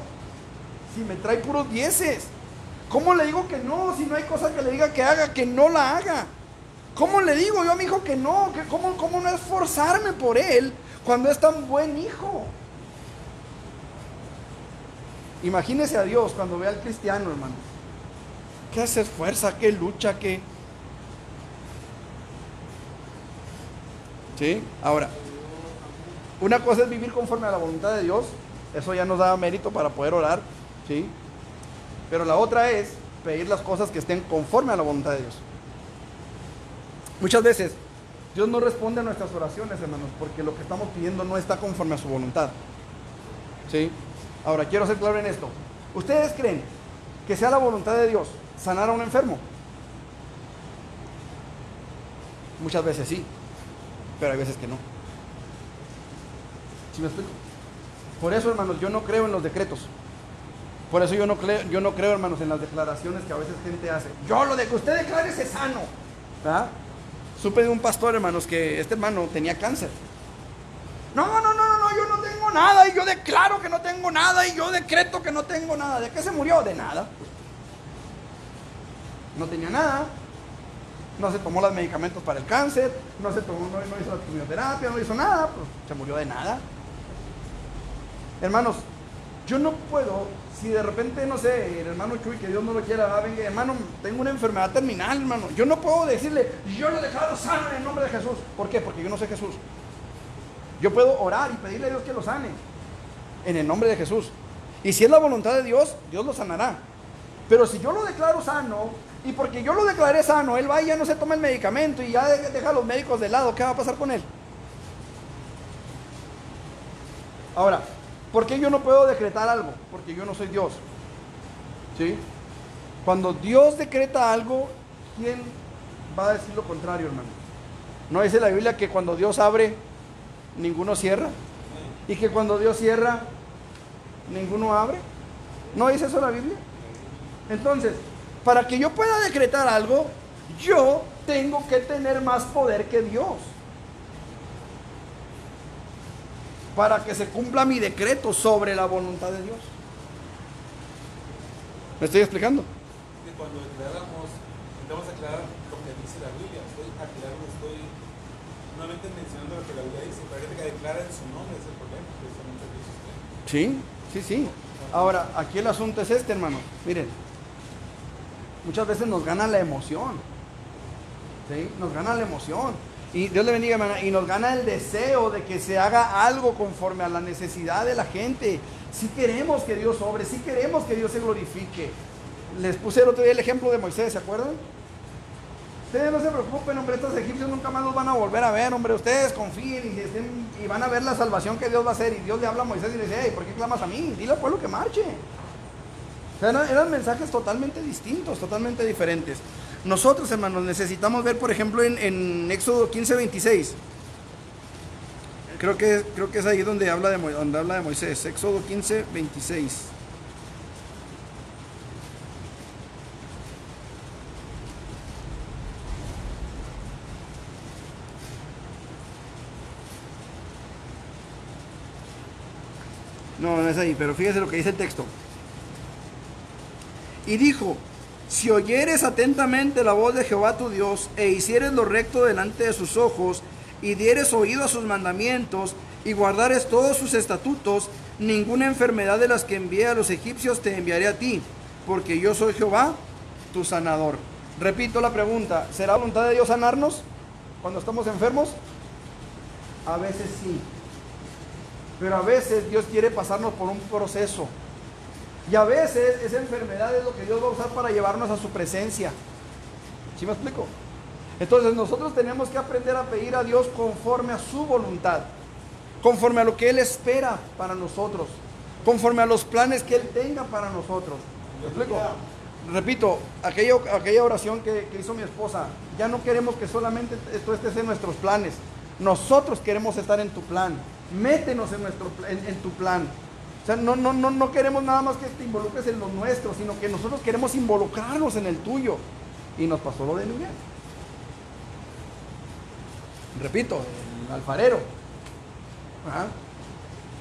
Si me trae puros dieces. ¿Cómo le digo que no? Si no hay cosa que le diga que haga, que no la haga. ¿Cómo le digo yo a mi hijo que no? ¿Cómo no esforzarme por él cuando es tan buen hijo? Imagínese a Dios cuando ve al cristiano, hermano. ¿Qué se esfuerza? ¿Qué lucha? ¿Qué? ¿Sí? Ahora, una cosa es vivir conforme a la voluntad de Dios. Eso ya nos da mérito para poder orar, ¿sí? Pero la otra es pedir las cosas que estén conforme a la voluntad de Dios. Muchas veces Dios no responde a nuestras oraciones, hermanos, porque lo que estamos pidiendo no está conforme a su voluntad, ¿sí? Ahora, quiero ser claro en esto. ¿Ustedes creen que sea la voluntad de Dios sanar a un enfermo? Muchas veces sí, pero hay veces que no. ¿Sí me explico? Por eso, hermanos, yo no creo en los decretos. Por eso yo no creo, hermanos, en las declaraciones que a veces gente hace. Yo lo de que usted declare es sano, ¿verdad? Supe de un pastor, hermanos, que este hermano tenía cáncer. No, yo no tengo nada, y yo declaro que no tengo nada, y yo decreto que no tengo nada. ¿De qué se murió? De nada. No tenía nada. No se tomó los medicamentos para el cáncer, no hizo la quimioterapia, no hizo nada, pues se murió de nada. Hermanos, yo no puedo, si de repente, no sé, el hermano Chuy, que Dios no lo quiera, venga, hermano, tengo una enfermedad terminal, hermano. Yo no puedo decirle, yo lo declaro sano en el nombre de Jesús. ¿Por qué? Porque yo no sé Jesús. Yo puedo orar y pedirle a Dios que lo sane en el nombre de Jesús. Y si es la voluntad de Dios, Dios lo sanará. Pero si yo lo declaro sano, y porque yo lo declaré sano, él va y ya no se toma el medicamento y ya deja a los médicos de lado, ¿qué va a pasar con él? Ahora, ¿por qué yo no puedo decretar algo? Porque yo no soy Dios, ¿sí? Cuando Dios decreta algo, ¿quién va a decir lo contrario, hermano? ¿No dice la Biblia que cuando Dios abre, ninguno cierra? ¿Y que cuando Dios cierra, ninguno abre? ¿No dice eso la Biblia? Entonces, para que yo pueda decretar algo, yo tengo que tener más poder que Dios. Para que se cumpla mi decreto sobre la voluntad de Dios. ¿Me estoy explicando? Que cuando declaramos, intentamos aclarar lo que dice la Biblia. Estoy nuevamente mencionando lo que la Biblia dice, pero hay gente que declara en su nombre, es el problema, precisamente dice usted. Sí. Ahora, aquí el asunto es este, hermano. Miren. muchas veces nos gana la emoción. ¿Sí? Nos gana la emoción. Y Dios le bendiga, hermana. Y nos gana el deseo de que se haga algo conforme a la necesidad de la gente. Si queremos que Dios obre, si queremos que Dios se glorifique. Les puse el otro día el ejemplo de Moisés, ¿se acuerdan? Ustedes no se preocupen, hombre, estos egipcios nunca más los van a volver a ver, hombre. Ustedes confíen y van a ver la salvación que Dios va a hacer. Y Dios le habla a Moisés y le dice, hey, ¿por qué clamas a mí? Dile al pueblo que marche. O sea, eran mensajes totalmente distintos, totalmente diferentes. Nosotros, hermanos, necesitamos ver, por ejemplo, en Éxodo 15:26. Creo que es ahí donde habla de Moisés. Éxodo 15:26. No es ahí, pero fíjese lo que dice el texto. Y dijo, si oyeres atentamente la voz de Jehová tu Dios, e hicieres lo recto delante de sus ojos, y dieres oído a sus mandamientos, y guardares todos sus estatutos, ninguna enfermedad de las que envié a los egipcios te enviaré a ti, porque yo soy Jehová, tu sanador. Repito la pregunta, ¿será voluntad de Dios sanarnos cuando estamos enfermos? A veces sí. Pero a veces Dios quiere pasarnos por un proceso. Y a veces esa enfermedad es lo que Dios va a usar para llevarnos a su presencia. ¿Sí me explico? Entonces nosotros tenemos que aprender a pedir a Dios conforme a su voluntad, conforme a lo que Él espera para nosotros, conforme a los planes que Él tenga para nosotros. ¿Me explico? Repito, aquella oración que hizo mi esposa, ya no queremos que solamente tú estés en nuestros planes, nosotros queremos estar en tu plan. Métenos en tu plan. O sea, no queremos nada más que te involucres en lo nuestro, sino que nosotros queremos involucrarnos en el tuyo. Y nos pasó lo de Miguel. Repito, el alfarero. Ajá.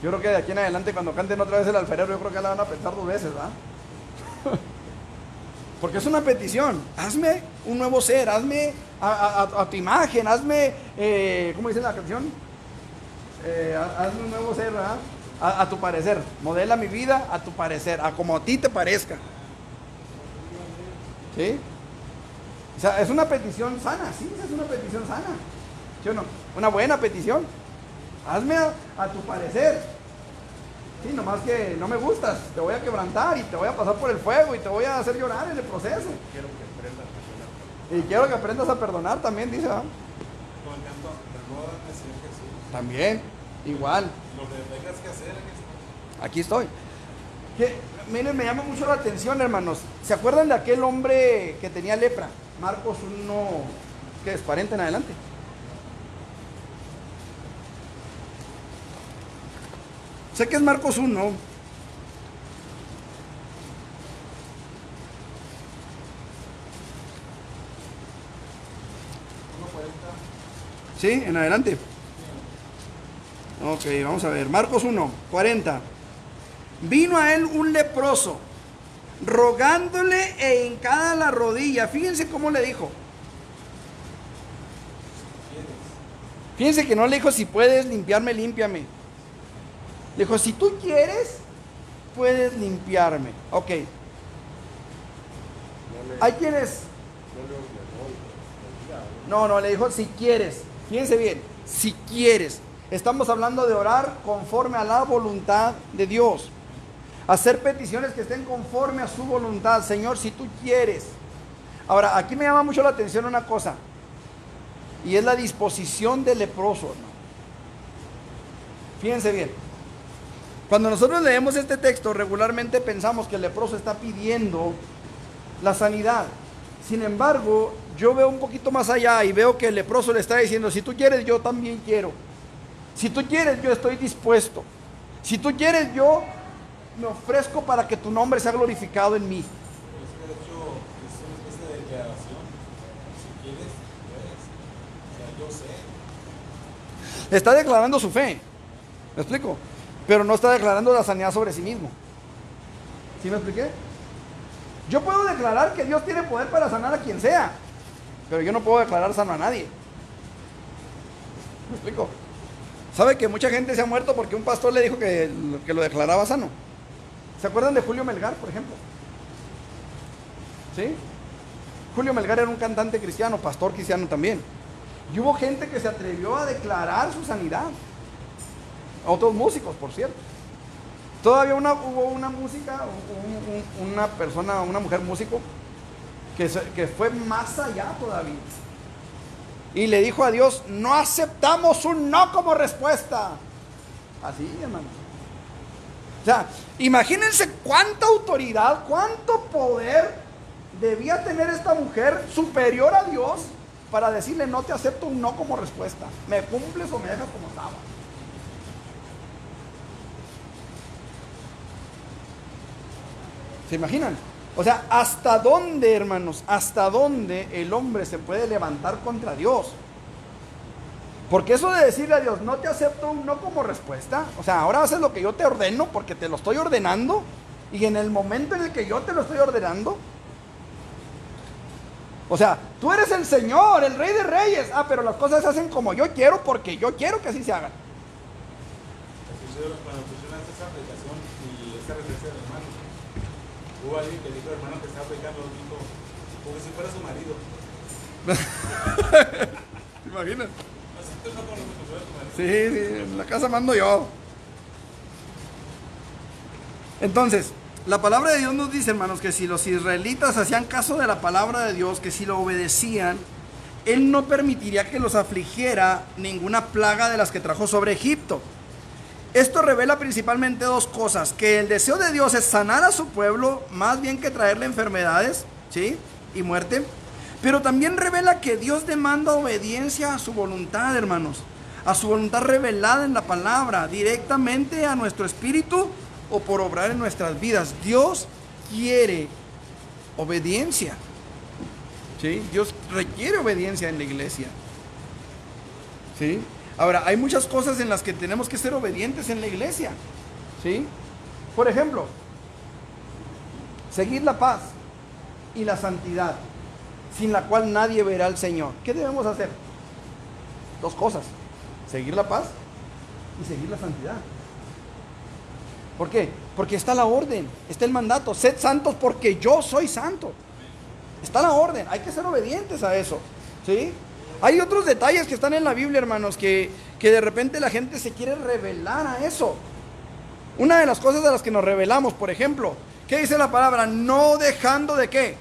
Yo creo que de aquí en adelante, cuando canten otra vez el alfarero, yo creo que la van a pensar 2 veces, ¿verdad? Porque es una petición. Hazme un nuevo ser, hazme a tu imagen, hazme, ¿cómo dice la canción? Hazme un nuevo ser, ¿verdad? A tu parecer. Modela mi vida a tu parecer, a como a ti te parezca. ¿Sí? O sea, es una petición sana, sí, es una petición sana. ¿Sí o no? Una buena petición. Hazme a tu parecer. Sí, nomás que no me gustas, te voy a quebrantar y te voy a pasar por el fuego y te voy a hacer llorar en el proceso. Quiero que aprendas a perdonar. Y quiero que aprendas a perdonar también, dice, ¿verdad? Con el canto, perdóname, Señor Jesús. También, igual. Lo que tengas que hacer, Aquí estoy. Miren, me llama mucho la atención, hermanos. ¿Se acuerdan de aquel hombre que tenía lepra? Marcos 1, ¿qué es? 40 en adelante. Sé que es Marcos 1. ¿Sí? En adelante. Ok, vamos a ver. Marcos 1, 40. Vino a él un leproso, rogándole e hincada la rodilla. Fíjense cómo le dijo. Fíjense que no le dijo, si puedes limpiarme, límpiame. Le dijo, si tú quieres, puedes limpiarme. Ok. Hay quienes... No, le dijo, si quieres. Fíjense bien, si quieres. Estamos hablando de orar conforme a la voluntad de Dios. Hacer peticiones que estén conforme a su voluntad. Señor, si tú quieres. Ahora, aquí me llama mucho la atención una cosa. Y es la disposición del leproso, ¿no? Fíjense bien. Cuando nosotros leemos este texto, regularmente pensamos que el leproso está pidiendo la sanidad. Sin embargo, yo veo un poquito más allá y veo que el leproso le está diciendo, si tú quieres, yo también quiero. Si tú quieres, yo estoy dispuesto. Si tú quieres, yo me ofrezco para que tu nombre sea glorificado en mí. Es que de hecho es una especie de declaración. Si quieres, puedes. O sea, yo sé. Está declarando su fe. ¿Me explico? Pero no está declarando la sanidad sobre sí mismo. ¿Sí me expliqué? Yo puedo declarar que Dios tiene poder para sanar a quien sea, pero yo no puedo declarar sano a nadie. ¿Me explico? ¿Sabe que mucha gente se ha muerto porque un pastor le dijo que lo declaraba sano? ¿Se acuerdan de Julio Melgar, por ejemplo? ¿Sí? Julio Melgar era un cantante cristiano, pastor cristiano también. Y hubo gente que se atrevió a declarar su sanidad. Otros músicos, por cierto. Todavía hubo una música, una persona, una mujer músico, que fue más allá todavía. Y le dijo a Dios, no aceptamos un no como respuesta. Así, hermano. O sea, imagínense cuánta autoridad, cuánto poder debía tener esta mujer superior a Dios para decirle, no te acepto un no como respuesta. ¿Me cumples o me dejas como estaba? ¿Se imaginan? O sea, ¿hasta dónde, hermanos? ¿Hasta dónde el hombre se puede levantar contra Dios? Porque eso de decirle a Dios, no te acepto un no como respuesta, o sea, ahora haces lo que yo te ordeno porque te lo estoy ordenando, y en el momento en el que yo te lo estoy ordenando, o sea, tú eres el Señor, el Rey de Reyes, pero las cosas se hacen como yo quiero porque yo quiero que así se hagan. Cuando pusieron esa aplicación y esa referencia del hermano, hubo alguien que dijo, hermano, que estaba aplicando, dijo, como si fuera su marido. ¿Te imaginas? Sí, en la casa mando yo. Entonces, la palabra de Dios nos dice, hermanos, que si los israelitas hacían caso de la palabra de Dios, que si lo obedecían, Él no permitiría que los afligiera ninguna plaga de las que trajo sobre Egipto. Esto revela principalmente dos cosas: que el deseo de Dios es sanar a su pueblo, más bien que traerle enfermedades, ¿sí?, y muerte. Pero también revela que Dios demanda obediencia a su voluntad, hermanos, a su voluntad revelada en la palabra, directamente a nuestro espíritu o por obrar en nuestras vidas. Dios quiere obediencia, ¿sí? Dios requiere obediencia en la iglesia, ¿sí? Ahora, hay muchas cosas en las que tenemos que ser obedientes en la iglesia, ¿sí? Por ejemplo, seguir la paz y la santidad, sin la cual nadie verá al Señor. ¿Qué debemos hacer? Dos cosas: seguir la paz y seguir la santidad. ¿Por qué? Porque está la orden, está el mandato: sed santos porque yo soy santo. Está la orden, hay que ser obedientes a eso, ¿sí? Hay otros detalles que están en la Biblia, hermanos, que de repente la gente se quiere revelar a eso. Una de las cosas a las que nos revelamos, por ejemplo, ¿qué dice la palabra? No dejando de ¿qué?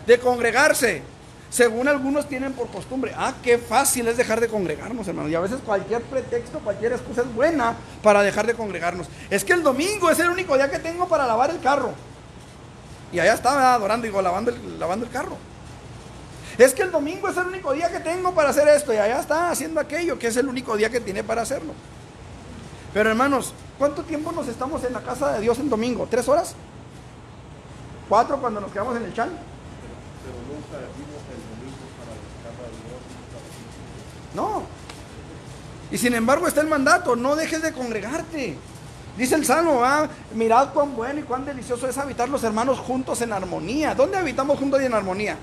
De congregarse, según algunos tienen por costumbre. Qué fácil es dejar de congregarnos, hermanos. Y a veces cualquier pretexto, cualquier excusa es buena para dejar de congregarnos. Es que el domingo es el único día que tengo para lavar el carro. Y allá estaba adorando, digo, lavando el carro. Es que el domingo es el único día que tengo para hacer esto. Y allá está haciendo aquello, que es el único día que tiene para hacerlo. Pero, hermanos, ¿cuánto tiempo nos estamos en la casa de Dios en domingo? ¿3 horas? ¿4 cuando nos quedamos en el chan? Pero nunca vimos el domingo para buscar a Dios. No. Y sin embargo está el mandato: no dejes de congregarte. Dice el Salmo, mirad cuán bueno y cuán delicioso es habitar los hermanos juntos en armonía. ¿Dónde habitamos juntos y en armonía?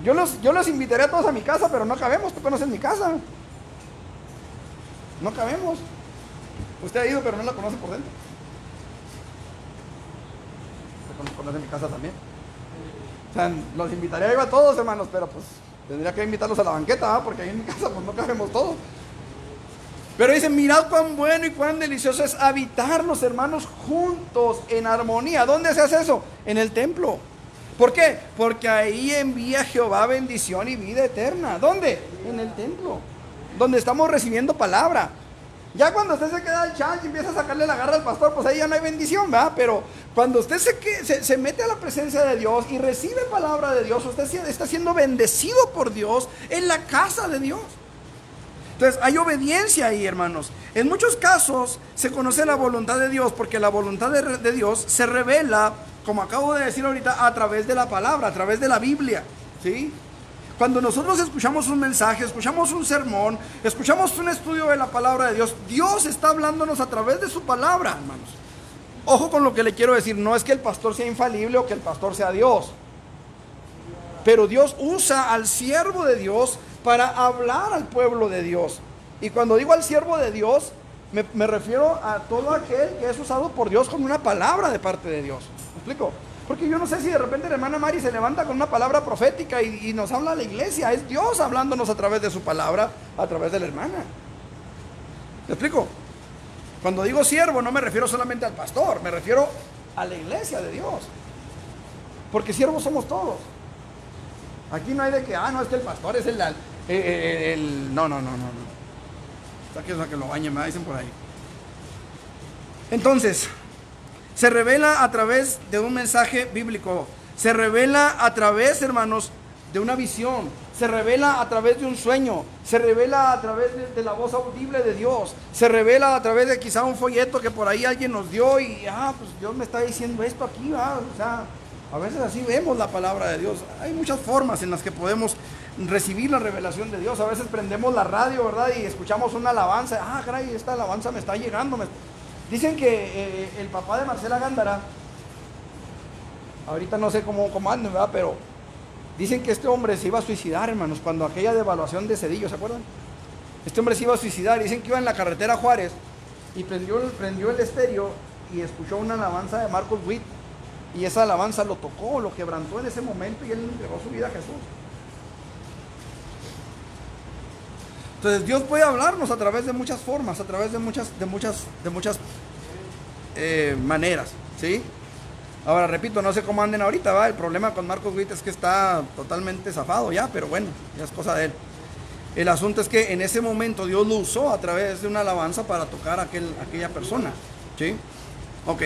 Yo los invitaré a todos a mi casa, pero no cabemos. Tú conoces mi casa. No cabemos. Usted ha ido, pero no la conoce por dentro. Usted conoce mi casa también. O sea, los invitaré a todos, hermanos, pero pues tendría que invitarlos a la banqueta, porque ahí en mi casa pues no cabemos todos. Pero dice, mirad cuán bueno y cuán delicioso es habitar los hermanos juntos en armonía. ¿Dónde se hace eso? En el templo. ¿Por qué? Porque ahí envía Jehová bendición y vida eterna. ¿Dónde? En el templo, donde estamos recibiendo palabra. Ya cuando usted se queda al chan y empieza a sacarle la garra al pastor, pues ahí ya no hay bendición, ¿verdad? Pero cuando usted se mete a la presencia de Dios y recibe palabra de Dios, usted está siendo bendecido por Dios en la casa de Dios. Entonces hay obediencia ahí, hermanos. En muchos casos se conoce la voluntad de Dios, porque la voluntad de Dios se revela, como acabo de decir ahorita, a través de la palabra, a través de la Biblia, ¿sí? Cuando nosotros escuchamos un mensaje, escuchamos un sermón, escuchamos un estudio de la palabra de Dios, Dios está hablándonos a través de su palabra, hermanos. Ojo con lo que le quiero decir: no es que el pastor sea infalible o que el pastor sea Dios, pero Dios usa al siervo de Dios para hablar al pueblo de Dios. Y cuando digo al siervo de Dios, me refiero a todo aquel que es usado por Dios con una palabra de parte de Dios. ¿Me explico? Porque yo no sé si de repente la hermana Mari se levanta con una palabra profética y nos habla a la iglesia. Es Dios hablándonos a través de su palabra, a través de la hermana. ¿Me explico? Cuando digo siervo no me refiero solamente al pastor, me refiero a la iglesia de Dios. Porque siervos somos todos. Aquí no hay de que, no, es que el pastor es no. Está que lo bañen, me dicen por ahí. Entonces, se revela a través de un mensaje bíblico. Se revela a través, hermanos, de una visión. Se revela a través de un sueño. Se revela a través de la voz audible de Dios. Se revela a través de quizá un folleto que por ahí alguien nos dio y, pues Dios me está diciendo esto aquí, o sea, a veces así vemos la palabra de Dios. Hay muchas formas en las que podemos recibir la revelación de Dios. A veces prendemos la radio, ¿verdad? Y escuchamos una alabanza. Caray, esta alabanza me está llegando. Dicen que el papá de Marcela Gándara, ahorita no sé cómo anden, ¿verdad? Pero dicen que este hombre se iba a suicidar, hermanos, cuando aquella devaluación de Cedillo, ¿se acuerdan? Este hombre se iba a suicidar. Dicen que iba en la carretera Juárez y prendió el estéreo y escuchó una alabanza de Marcos Witt. Y esa alabanza lo tocó, lo quebrantó en ese momento y él entregó su vida a Jesús. Entonces Dios puede hablarnos a través de muchas formas, a través de muchas maneras, ¿sí? Ahora repito, no sé cómo anden ahorita, ¿va? El problema con Marcos Witt es que está totalmente zafado ya, pero bueno, ya es cosa de él. El asunto es que en ese momento Dios lo usó a través de una alabanza para tocar a aquella persona, ¿sí? Ok.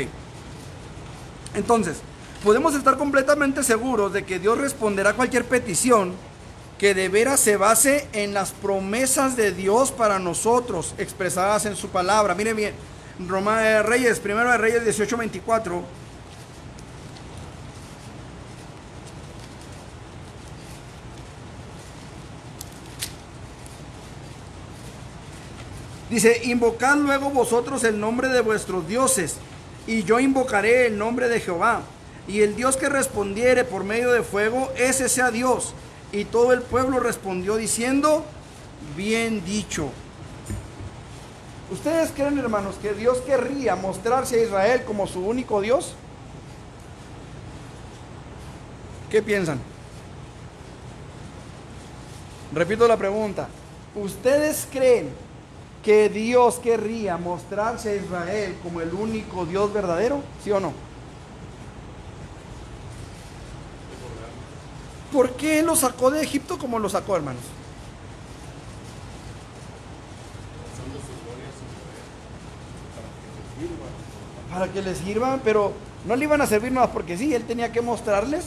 Entonces, podemos estar completamente seguros de que Dios responderá a cualquier petición que de veras se base en las promesas de Dios para nosotros, expresadas en su palabra. Miren bien, Primero de Reyes 18:24. Dice, invocad luego vosotros el nombre de vuestros dioses, y yo invocaré el nombre de Jehová, y el Dios que respondiere por medio de fuego, ese sea Dios. Y todo el pueblo respondió diciendo, bien dicho. ¿Ustedes creen, hermanos, que Dios querría mostrarse a Israel como su único Dios? ¿Qué piensan? Repito la pregunta. ¿Ustedes creen que Dios querría mostrarse a Israel como el único Dios verdadero? ¿Sí o no? ¿Por qué lo sacó de Egipto como lo sacó, hermanos? Para que les sirvan, pero no le iban a servir nada porque sí, él tenía que mostrarles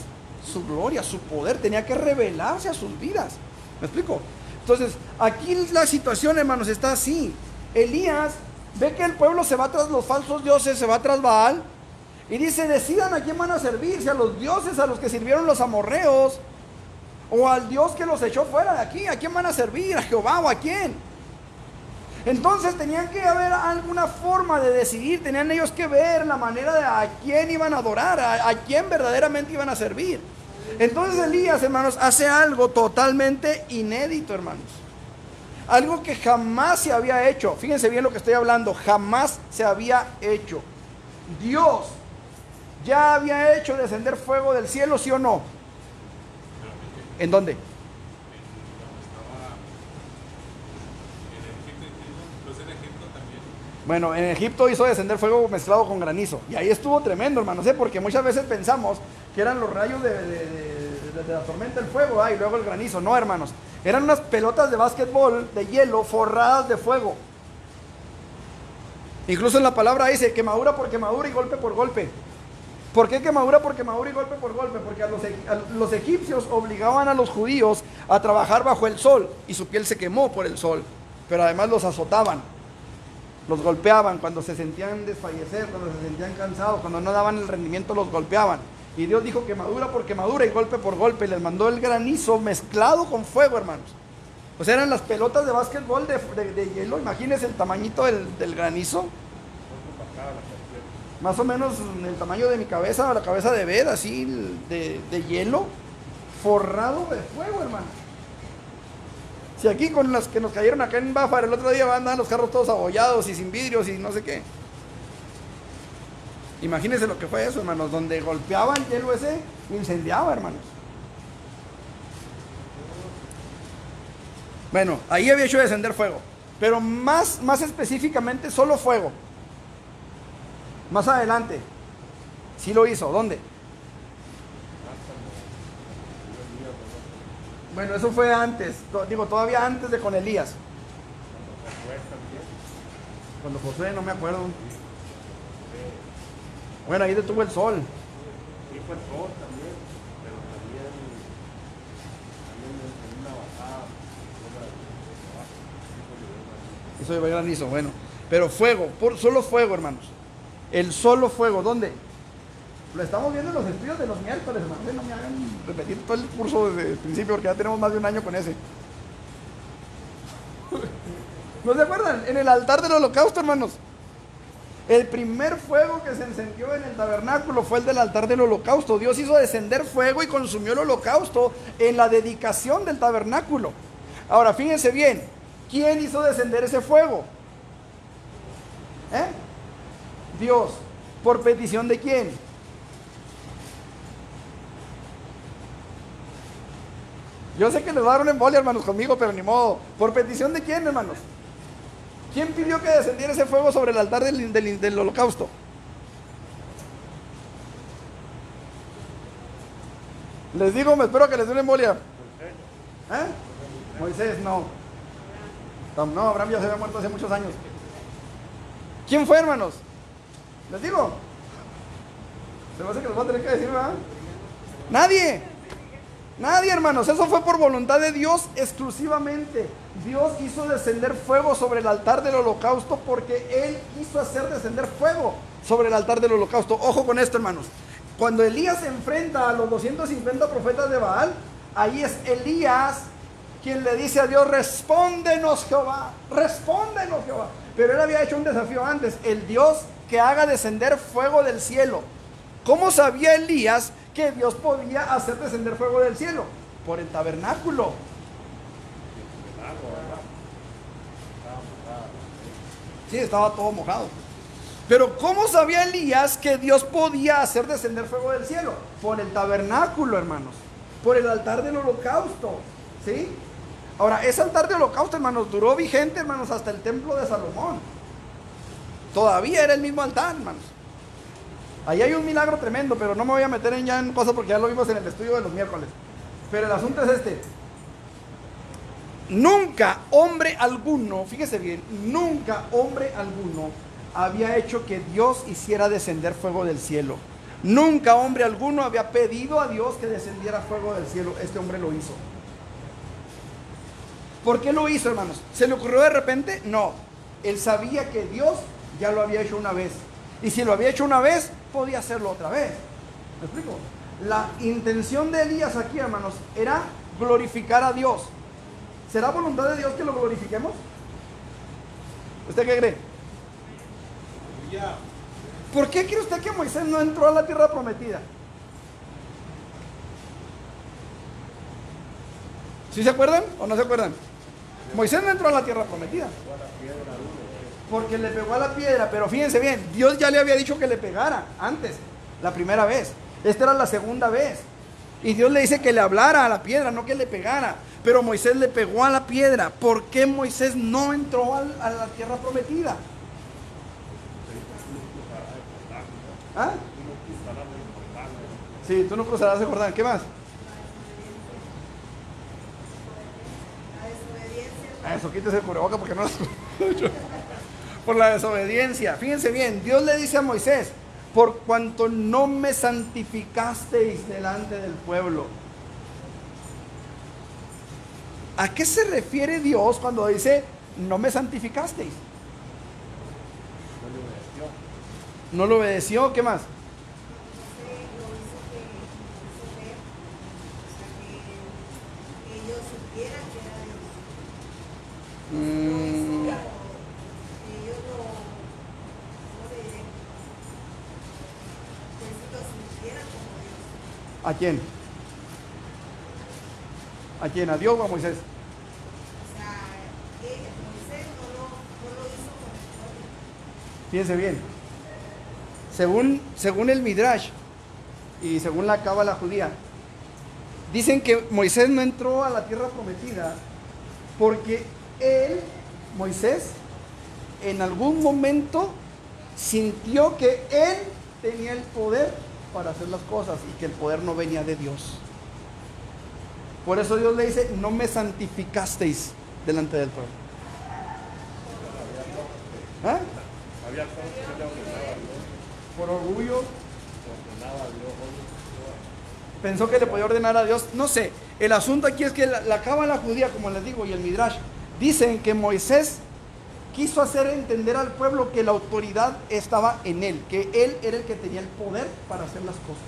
su gloria, su poder, tenía que revelarse a sus vidas. ¿Me explico? Entonces, aquí la situación, hermanos, está así. Elías ve que el pueblo se va tras los falsos dioses, se va tras Baal, y dice, decidan a quién van a servir, si a los dioses a los que sirvieron los amorreos, o al Dios que los echó fuera de aquí. ¿A quién van a servir? ¿A Jehová o a quién? Entonces tenían que haber alguna forma de decidir. Tenían ellos que ver la manera de a quién iban a adorar, a quién verdaderamente iban a servir. Entonces Elías, hermanos, hace algo totalmente inédito, hermanos. Algo que jamás se había hecho. Fíjense bien lo que estoy hablando. Jamás se había hecho. Dios ya había hecho descender fuego del cielo, ¿sí o no? ¿En dónde? Bueno, en Egipto hizo descender fuego mezclado con granizo. Y ahí estuvo tremendo, hermanos, porque muchas veces pensamos que eran los rayos de la tormenta el fuego, y luego el granizo. No, hermanos. Eran unas pelotas de básquetbol de hielo forradas de fuego. Incluso en la palabra dice quemadura por quemadura y golpe por golpe. ¿Por qué quemadura por quemadura y golpe por golpe? Porque a los egipcios obligaban a los judíos a trabajar bajo el sol y su piel se quemó por el sol. Pero además los azotaban, los golpeaban cuando se sentían desfallecer, cuando se sentían cansados, cuando no daban el rendimiento los golpeaban. Y Dios dijo quemadura por quemadura y golpe por golpe. Y les mandó el granizo mezclado con fuego, hermanos. O sea, eran las pelotas de básquetbol de hielo. Imagínense el tamañito del granizo. Más o menos el tamaño de mi cabeza, la cabeza de Bed, así de hielo, forrado de fuego, hermano. Si aquí con las que nos cayeron acá en Báfara el otro día andan los carros todos abollados y sin vidrios y no sé qué. Imagínense lo que fue eso, hermanos, donde golpeaba el hielo ese, incendiaba, hermanos. Bueno, ahí había hecho descender fuego, pero más específicamente solo fuego. Más adelante, sí lo hizo. ¿Dónde? Bueno, eso fue antes, digo, todavía antes de con Elías. Cuando Josué, no me acuerdo. Bueno, ahí detuvo el sol. Sí, fue el sol también, pero también en una bajada, Hizo llover granizo, bueno. Pero fuego, solo fuego, hermanos. El solo fuego, ¿dónde? Lo estamos viendo en los estudios de los miércoles, hermanos. No me hagan repetir todo el curso desde el principio porque ya tenemos más de un año con ese. ¿No se acuerdan? En el altar del holocausto, hermanos. El primer fuego que se encendió en el tabernáculo fue el del altar del holocausto. Dios hizo descender fuego y consumió el holocausto en la dedicación del tabernáculo. Ahora, fíjense bien, ¿quién hizo descender ese fuego? Dios. ¿Por petición de quién? Yo sé que les va a dar una embolia, hermanos, conmigo, pero ni modo. ¿Por petición de quién, hermanos? ¿Quién pidió que descendiera ese fuego sobre el altar del holocausto? Les digo, me espero que les dé una embolia. Moisés, no. No, Abraham ya se había muerto hace muchos años. ¿Quién fue, hermanos? Les digo. Se me hace que les voy a tener que decir, ¿verdad? Nadie. Nadie, hermanos, eso fue por voluntad de Dios exclusivamente. Dios hizo descender fuego sobre el altar del holocausto porque Él quiso hacer descender fuego sobre el altar del holocausto. Ojo con esto, hermanos. Cuando Elías se enfrenta a los 250 profetas de Baal, ahí es Elías quien le dice a Dios: respóndenos, Jehová, respóndenos, Jehová. Pero él había hecho un desafío antes: el Dios que haga descender fuego del cielo. ¿Cómo sabía Elías que Dios podía hacer descender fuego del cielo? Por el tabernáculo. Sí, estaba todo mojado. Pero ¿cómo sabía Elías que Dios podía hacer descender fuego del cielo? Por el tabernáculo, hermanos. Por el altar del holocausto. ¿Sí? Ahora, ese altar del holocausto, hermanos, duró vigente, hermanos, hasta el templo de Salomón. Todavía era el mismo altar, hermanos. Ahí hay un milagro tremendo, pero no me voy a meter ya en cosas porque ya lo vimos en el estudio de los miércoles. Pero el asunto es este: nunca hombre alguno, fíjese bien, nunca hombre alguno había hecho que Dios hiciera descender fuego del cielo. Nunca hombre alguno había pedido a Dios que descendiera fuego del cielo. Este hombre lo hizo. ¿Por qué lo hizo, hermanos? ¿Se le ocurrió de repente? No. Él sabía que Dios ya lo había hecho una vez. Y si lo había hecho una vez, podía hacerlo otra vez. ¿Me explico? La intención de Elías aquí, hermanos, era glorificar a Dios. ¿Será voluntad de Dios que lo glorifiquemos? ¿Usted qué cree? ¿Por qué cree usted que Moisés no entró a la tierra prometida? ¿Sí se acuerdan o no se acuerdan? Moisés no entró a la tierra prometida porque le pegó a la piedra. Pero fíjense bien, Dios ya le había dicho que le pegara antes, la primera vez. Esta era la segunda vez. Y Dios le dice que le hablara a la piedra, no que le pegara. Pero Moisés le pegó a la piedra. ¿Por qué Moisés no entró a la tierra prometida? ¿Ah? Sí, tú no cruzarás el Jordán. ¿Qué más? Eso, quítese el cubreboca porque no lo escucho. Por la desobediencia. Fíjense bien, Dios le dice a Moisés: por cuanto no me santificasteis delante del pueblo. ¿A qué se refiere Dios cuando dice no me santificasteis? No lo obedeció. ¿Qué más? ¿A quién? ¿A quién? ¿A Dios o a Moisés? Moisés no lo hizo con el pueblo. Fíjense bien. según el Midrash y según la cábala judía, dicen que Moisés no entró a la tierra prometida porque Moisés, en algún momento sintió que él tenía el poder para hacer las cosas y que el poder no venía de Dios. Por eso Dios le dice, no me santificasteis delante del pueblo. ¿Ah? Había cosas que le ordenaba a Dios, Por orgullo ordenaba a Dios. pensó que le podía ordenar a Dios. No sé, el asunto aquí es que la cábala judía, como les digo, y el Midrash, dicen que Moisés quiso hacer entender al pueblo que la autoridad estaba en él, que él era el que tenía el poder para hacer las cosas.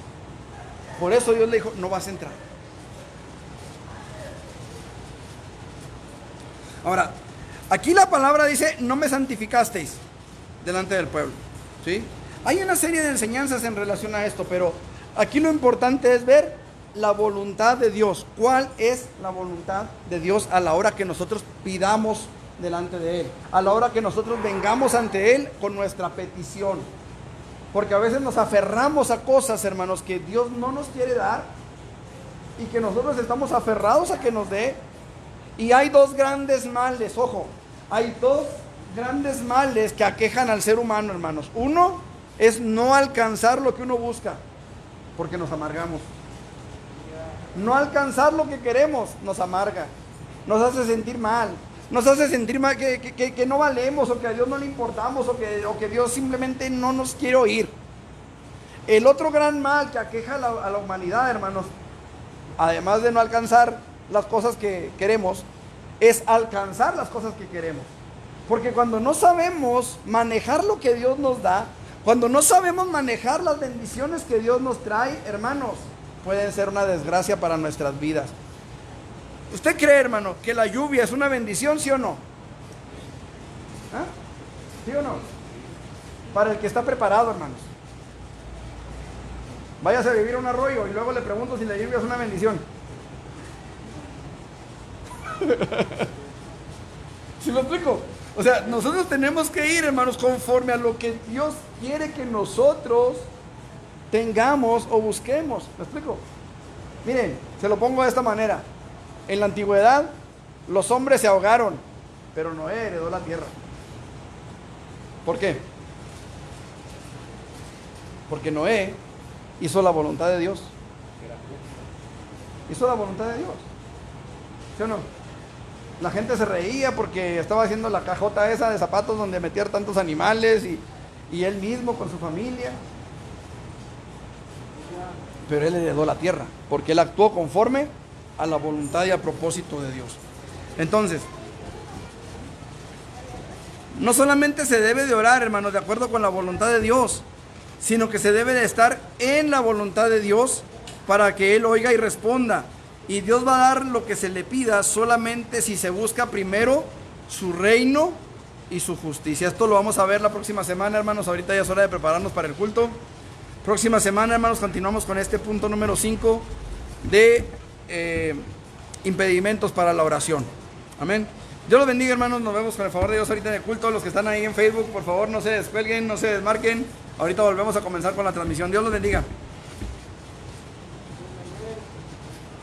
Por eso Dios le dijo, no vas a entrar. Ahora, aquí la palabra dice, no me santificasteis delante del pueblo, ¿sí? Hay una serie de enseñanzas en relación a esto, pero aquí lo importante es ver la voluntad de Dios. ¿Cuál es la voluntad de Dios a la hora que nosotros pidamos delante de Él? A la hora que nosotros vengamos ante Él con nuestra petición. Porque a veces nos aferramos a cosas, hermanos, que Dios no nos quiere dar y que nosotros estamos aferrados a que nos dé. Y hay dos grandes males, ojo, hay dos grandes males que aquejan al ser humano, hermanos. Uno es no alcanzar lo que uno busca, porque nos amargamos. No alcanzar lo que queremos nos amarga, nos hace sentir mal, que no valemos, o que a Dios no le importamos, o que Dios simplemente no nos quiere oír. El otro gran mal que aqueja a la humanidad, hermanos, además de no alcanzar las cosas que queremos, es alcanzar las cosas que queremos. Porque cuando no sabemos manejar lo que Dios nos da, cuando no sabemos manejar las bendiciones que Dios nos trae, hermanos, pueden ser una desgracia para nuestras vidas. ¿Usted cree, hermano, que la lluvia es una bendición, sí o no? ¿Ah? ¿Sí o no? Para el que está preparado, hermanos. Váyase a vivir a un arroyo y luego le pregunto si la lluvia es una bendición. ¿Sí lo explico? O sea, nosotros tenemos que ir, hermanos, conforme a lo que Dios quiere que nosotros tengamos o busquemos. ¿Me explico? Miren, se lo pongo de esta manera. En la antigüedad, los hombres se ahogaron, pero Noé heredó la tierra. ¿Por qué? Porque Noé hizo la voluntad de Dios. Hizo la voluntad de Dios. ¿Sí o no? La gente se reía porque estaba haciendo la cajota esa de zapatos donde metían tantos animales y él mismo con su familia. Pero él heredó la tierra porque él actuó conforme a la voluntad y al propósito de Dios. Entonces, no solamente se debe de orar, hermanos, de acuerdo con la voluntad de Dios, sino que se debe de estar en la voluntad de Dios para que Él oiga y responda. Y Dios va a dar lo que se le pida solamente si se busca primero su reino y su justicia. Esto lo vamos a ver la próxima semana, hermanos. Ahorita ya es hora de prepararnos para el culto. Próxima semana, hermanos, continuamos con este punto número 5 de impedimentos para la oración. Amén. Dios los bendiga, hermanos. Nos vemos con el favor de Dios ahorita en el culto. Los que están ahí en Facebook, por favor, no se descuelguen, no se desmarquen. Ahorita volvemos a comenzar con la transmisión. Dios los bendiga.